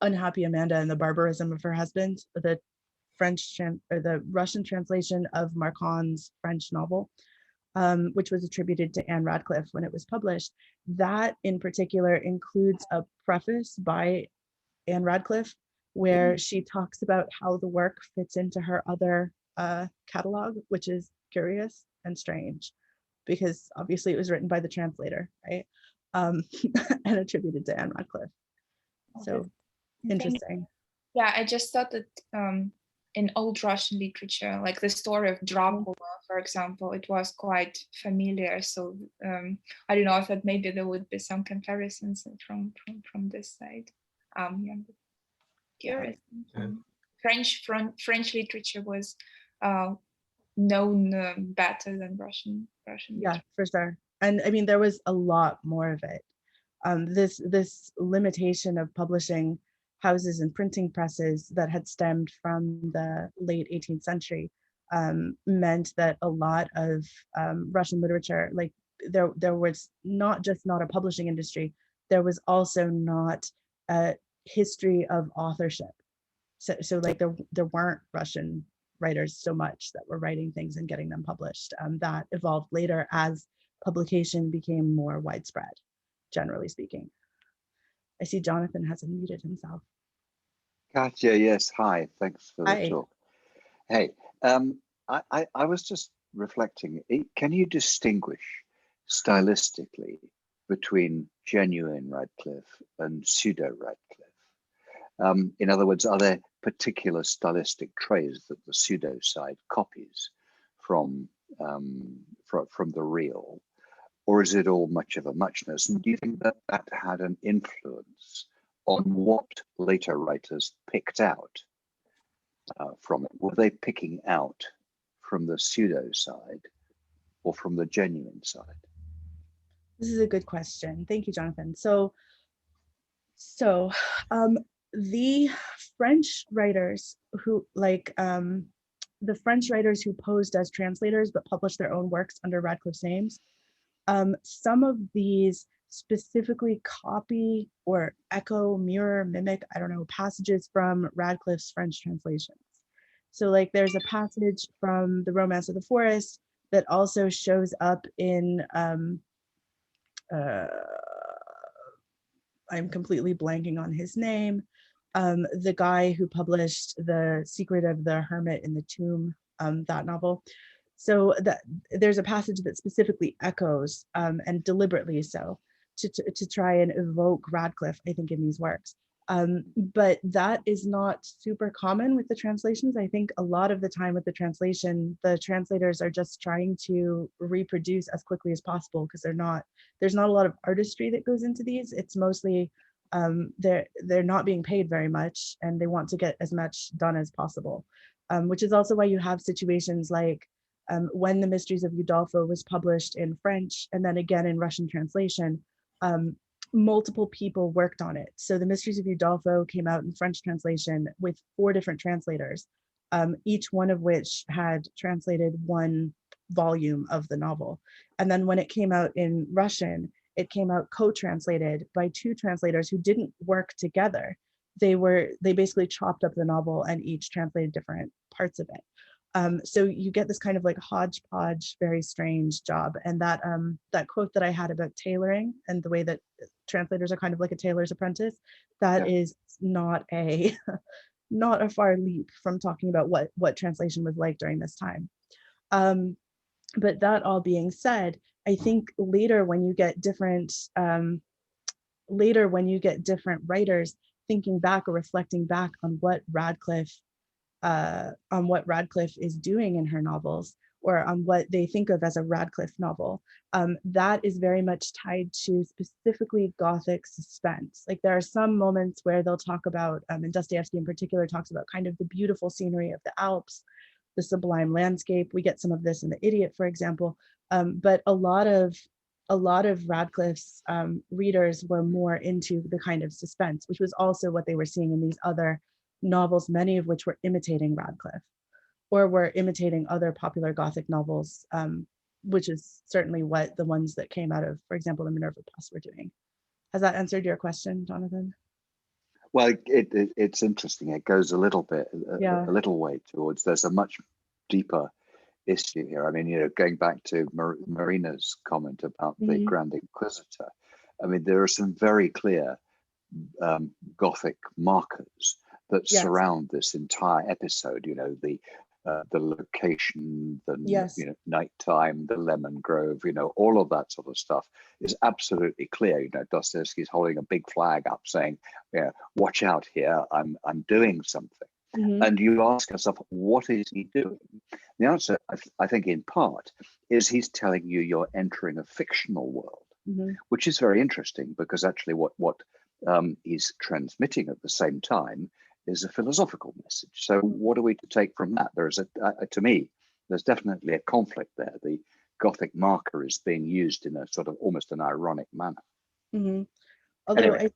Unhappy Amanda and the Barbarism of Her Husband, the Russian translation of Marcon's French novel, which was attributed to Ann Radcliffe when it was published. That in particular includes a preface by Ann Radcliffe where she talks about how the work fits into her other catalog, which is curious and strange because obviously it was written by the translator, right? And attributed to Ann Radcliffe. So interesting. Yeah, I just thought that in old Russian literature, like the story of Dracula, for example, it was quite familiar. So I don't know, I thought maybe there would be some comparisons from this side. Yeah, curious. French literature was known better than Russian. Yeah, for sure. And I mean, there was a lot more of it. This limitation of publishing houses and printing presses that had stemmed from the late 18th century meant that a lot of Russian literature, like there was not a publishing industry, there was also not a history of authorship. So like there weren't Russian writers so much that were writing things and getting them published. That evolved later as publication became more widespread, generally speaking. I see Jonathan has unmuted himself. Katya, yes, hi, thanks for the Hi. talk. Hey, I was just reflecting, can you distinguish stylistically between genuine Radcliffe and pseudo Radcliffe? In other words, are there particular stylistic traits that the pseudo side copies from the real, or is it all much of a muchness? And do you think that that had an influence on what later writers picked out from it? Were they picking out from the pseudo side or from the genuine side? This is a good question. Thank you, Jonathan. So the French writers who the French writers who posed as translators but published their own works under Radcliffe's names, some of these specifically copy or echo, mirror, mimic, I don't know, passages from Radcliffe's French translations. So like there's a passage from The Romance of the Forest that also shows up in, I'm completely blanking on his name, the guy who published The Secret of the Hermit in the Tomb, that novel. So that there's a passage that specifically echoes, and deliberately so, to try and evoke Radcliffe, I think, in these works. But that is not super common with the translations. I think a lot of the time with the translation, the translators are just trying to reproduce as quickly as possible because there's not a lot of artistry that goes into these. It's mostly they're not being paid very much and they want to get as much done as possible, which is also why you have situations like when The Mysteries of Udolpho was published in French and then again in Russian translation, multiple people worked on it. So The Mysteries of Udolpho came out in French translation with 4 different translators, each one of which had translated one volume of the novel. And then when it came out in Russian, it came out co-translated by 2 translators who didn't work together. They basically chopped up the novel and each translated different parts of it. So you get this kind of like hodgepodge, very strange job. And that that quote that I had about tailoring and the way that translators are kind of like a tailor's apprentice, that is not a not a far leap from talking about what translation was like during this time. But that all being said, I think later when you get different writers thinking back or reflecting back on what Radcliffe is doing in her novels, or on what they think of as a Radcliffe novel, that is very much tied to specifically Gothic suspense. Like there are some moments where they'll talk about, and Dostoevsky in particular talks about kind of the beautiful scenery of the Alps, the sublime landscape. We get some of this in The Idiot, for example, but a lot of Radcliffe's readers were more into the kind of suspense, which was also what they were seeing in these other novels, many of which were imitating Radcliffe or were imitating other popular Gothic novels, which is certainly what the ones that came out of, for example, the Minerva Press were doing. Has that answered your question, Jonathan? Well, it's interesting. It goes a little bit, a little way towards, there's a much deeper issue here. I mean, you know, going back to Marina's comment about the Grand Inquisitor, I mean, there are some very clear Gothic markers that surround this entire episode. You know, the location, the you know, nighttime, the lemon grove, you know, all of that sort of stuff is absolutely clear. You know, Dostoevsky's holding a big flag up saying, "Yeah, watch out here, I'm doing something." And you ask yourself, what is he doing? The answer, I think, in part, is he's telling you you're entering a fictional world, which is very interesting, because actually what he's transmitting at the same time is a philosophical message. So what are we to take from that? There's to me, there's definitely a conflict there. The Gothic marker is being used in a sort of almost an ironic manner. Although anyway,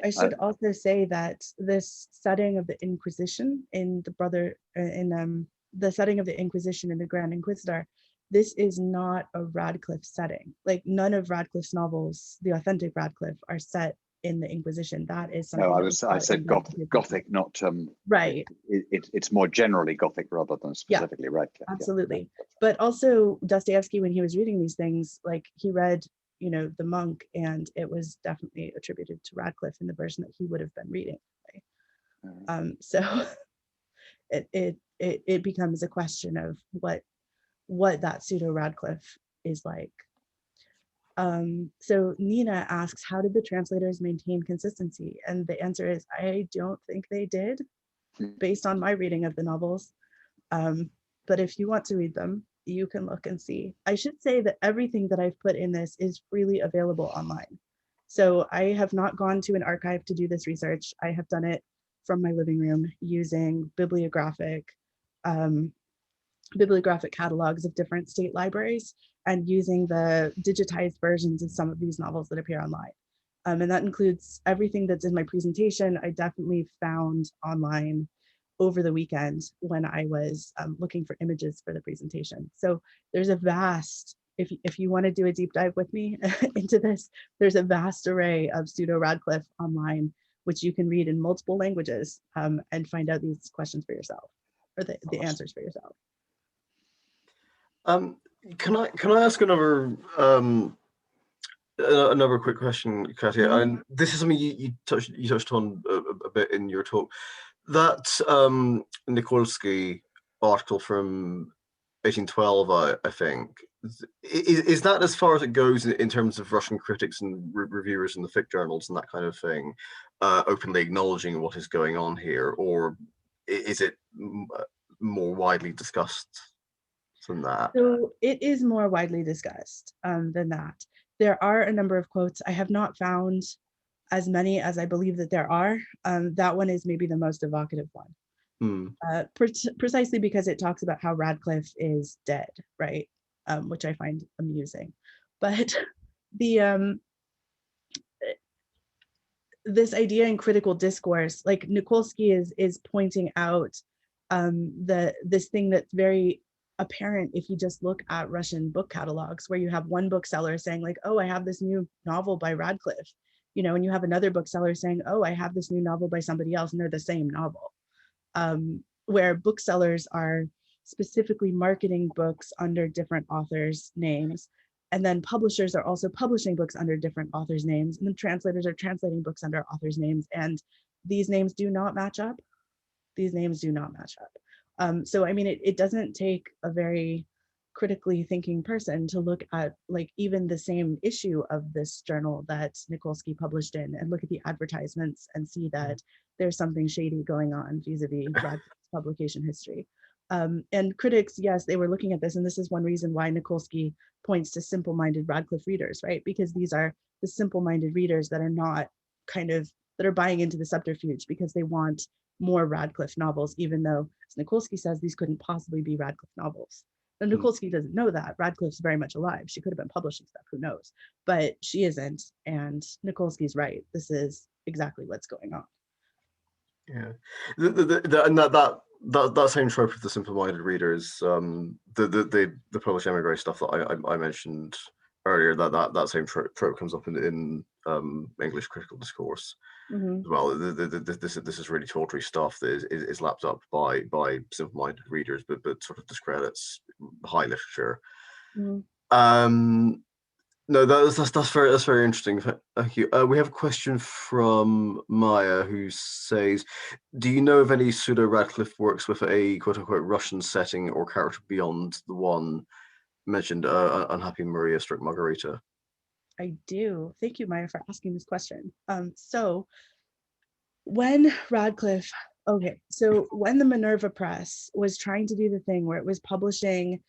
I should also say that this setting of the Inquisition in the setting of the Inquisition in the Grand Inquisitor, this is not a Radcliffe setting. Like none of Radcliffe's novels, the authentic Radcliffe, are set in the Inquisition. That is something. No, I said Gothic, not right. It's more generally Gothic rather than specifically Radcliffe. Absolutely, but also Dostoevsky, when he was reading these things, like he read, you know, The Monk, and it was definitely attributed to Radcliffe in the version that he would have been reading. Right? So it becomes a question of what that pseudo Radcliffe is like. So Nina asks, how did the translators maintain consistency? And the answer is, I don't think they did, based on my reading of the novels. But if you want to read them, you can look and see. I should say that everything that I've put in this is freely available online. So I have not gone to an archive to do this research. I have done it from my living room using bibliographic catalogs of different state libraries and using the digitized versions of some of these novels that appear online. And that includes everything that's in my presentation. I definitely found online over the weekend when I was looking for images for the presentation. So there's a vast, if you want to do a deep dive with me into this, there's a vast array of pseudo Radcliffe online, which you can read in multiple languages and find out these questions for yourself, or the answers for yourself. Can I ask another quick question, Katia? And this is something you touched on a bit in your talk. That Nikolsky article from 1812, I think, is that as far as it goes in terms of Russian critics and reviewers in the fic journals and that kind of thing, openly acknowledging what is going on here, or is it more widely discussed than that? So it is more widely discussed than that. There are a number of quotes. I have not found as many as I believe that there are. That one is maybe the most evocative one, precisely because it talks about how Radcliffe is dead, right? Which I find amusing. But the this idea in critical discourse, like Nikolsky is pointing out this thing that's very apparent if you just look at Russian book catalogs, where you have one bookseller saying like, oh, I have this new novel by Radcliffe, you know, and you have another bookseller saying, oh, I have this new novel by somebody else, and they're the same novel. Where booksellers are specifically marketing books under different authors' names. And then publishers are also publishing books under different authors' names, and then translators are translating books under authors' names. And these names do not match up. These names do not match up. So, I mean, it doesn't take a very critically thinking person to look at like even the same issue of this journal that Nikolsky published in and look at the advertisements and see that there's something shady going on vis-a-vis Radcliffe's publication history. And critics, yes, they were looking at this, and this is one reason why Nikolsky points to simple-minded Radcliffe readers, right? Because these are the simple-minded readers that are not that are buying into the subterfuge because they want more Radcliffe novels, even though, as Nikolsky says, these couldn't possibly be Radcliffe novels. And Nikolsky doesn't know that. Radcliffe's very much alive. She could have been publishing stuff, who knows? But she isn't, and Nikolsky's right. This is exactly what's going on. Yeah, and that same trope of the simple-minded readers, the Polish emigre stuff that I mentioned earlier, that same trope comes up in English critical discourse as well. This is really tawdry stuff that is lapped up by simple-minded readers, but sort of discredits high literature. No, that's very interesting. Thank you. We have a question from Maya who says, "Do you know of any pseudo Radcliffe works with a quote unquote Russian setting or character beyond the one mentioned, Unhappy Maria / Margarita?" I do. Thank you, Maya, for asking this question. So when Radcliffe, when the Minerva Press was trying to do the thing where it was publishing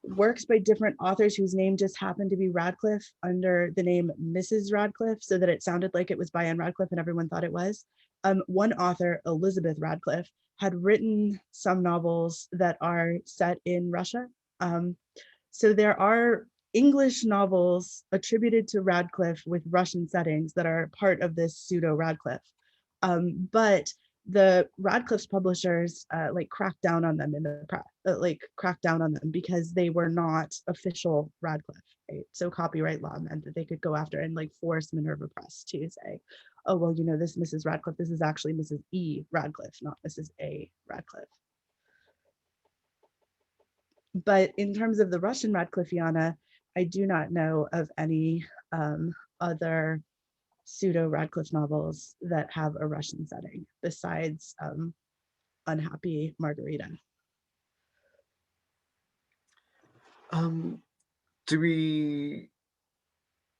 works by different authors whose name just happened to be Radcliffe under the name Mrs. Radcliffe, so that it sounded like it was by Ann Radcliffe and everyone thought it was. One author, Elizabeth Radcliffe, had written some novels that are set in Russia. So there are English novels attributed to Radcliffe with Russian settings that are part of this pseudo Radcliffe. But the Radcliffe's publishers cracked down on them in the press, cracked down on them because they were not official Radcliffe, right? So copyright law meant that they could go after and force Minerva Press to say, oh, well, this Mrs. Radcliffe, this is actually Mrs. E. Radcliffe, not Mrs. A. Radcliffe. But in terms of the Russian Radcliffiana, I do not know of any other pseudo Radcliffe novels that have a Russian setting besides Unhappy Margarita. Do we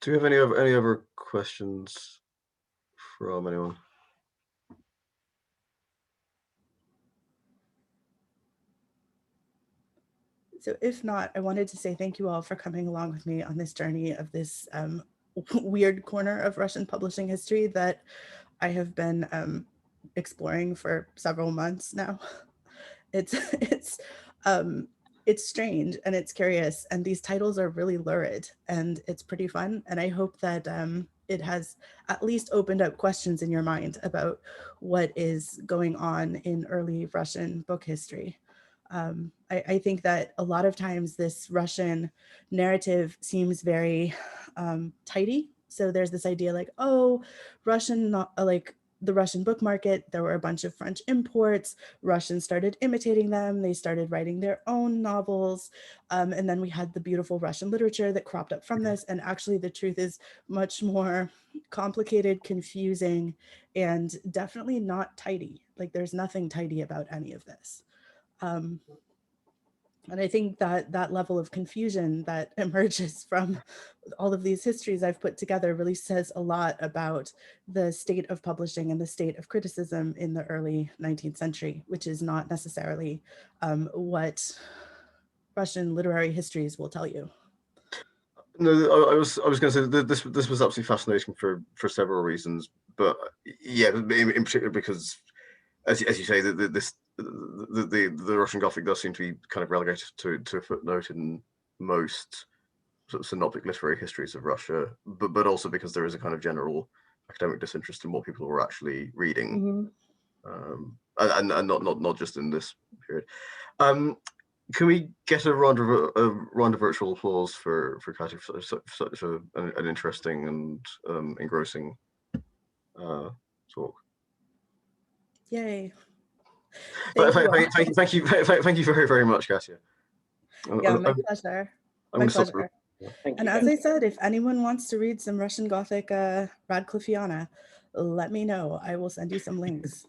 have any other questions from anyone? So if not, I wanted to say thank you all for coming along with me on this journey of this weird corner of Russian publishing history that I have been exploring for several months now. It's strange and it's curious, and these titles are really lurid, and it's pretty fun. And I hope that it has at least opened up questions in your mind about what is going on in early Russian book history. I think that a lot of times this Russian narrative seems very tidy. So there's this idea the Russian book market, there were a bunch of French imports, Russians started imitating them, they started writing their own novels, and then we had the beautiful Russian literature that cropped up from this, and actually the truth is much more complicated, confusing, and definitely not tidy. There's nothing tidy about any of this. And I think that level of confusion that emerges from all of these histories I've put together really says a lot about the state of publishing and the state of criticism in the early 19th century, which is not necessarily what Russian literary histories will tell you. No, I was going to say that this was absolutely fascinating for several reasons, but yeah, in particular because, as you say, the Russian Gothic does seem to be kind of relegated to a footnote in most sort of synoptic literary histories of Russia, but also because there is a kind of general academic disinterest in what people were actually reading, and not just in this period. Can we get a round of virtual applause for Kathy for such an interesting and engrossing talk? Yay. Thank you very, very much, Kasia. Yeah, my pleasure. My pleasure. And as I said, if anyone wants to read some Russian Gothic Radcliffiana, let me know. I will send you some links.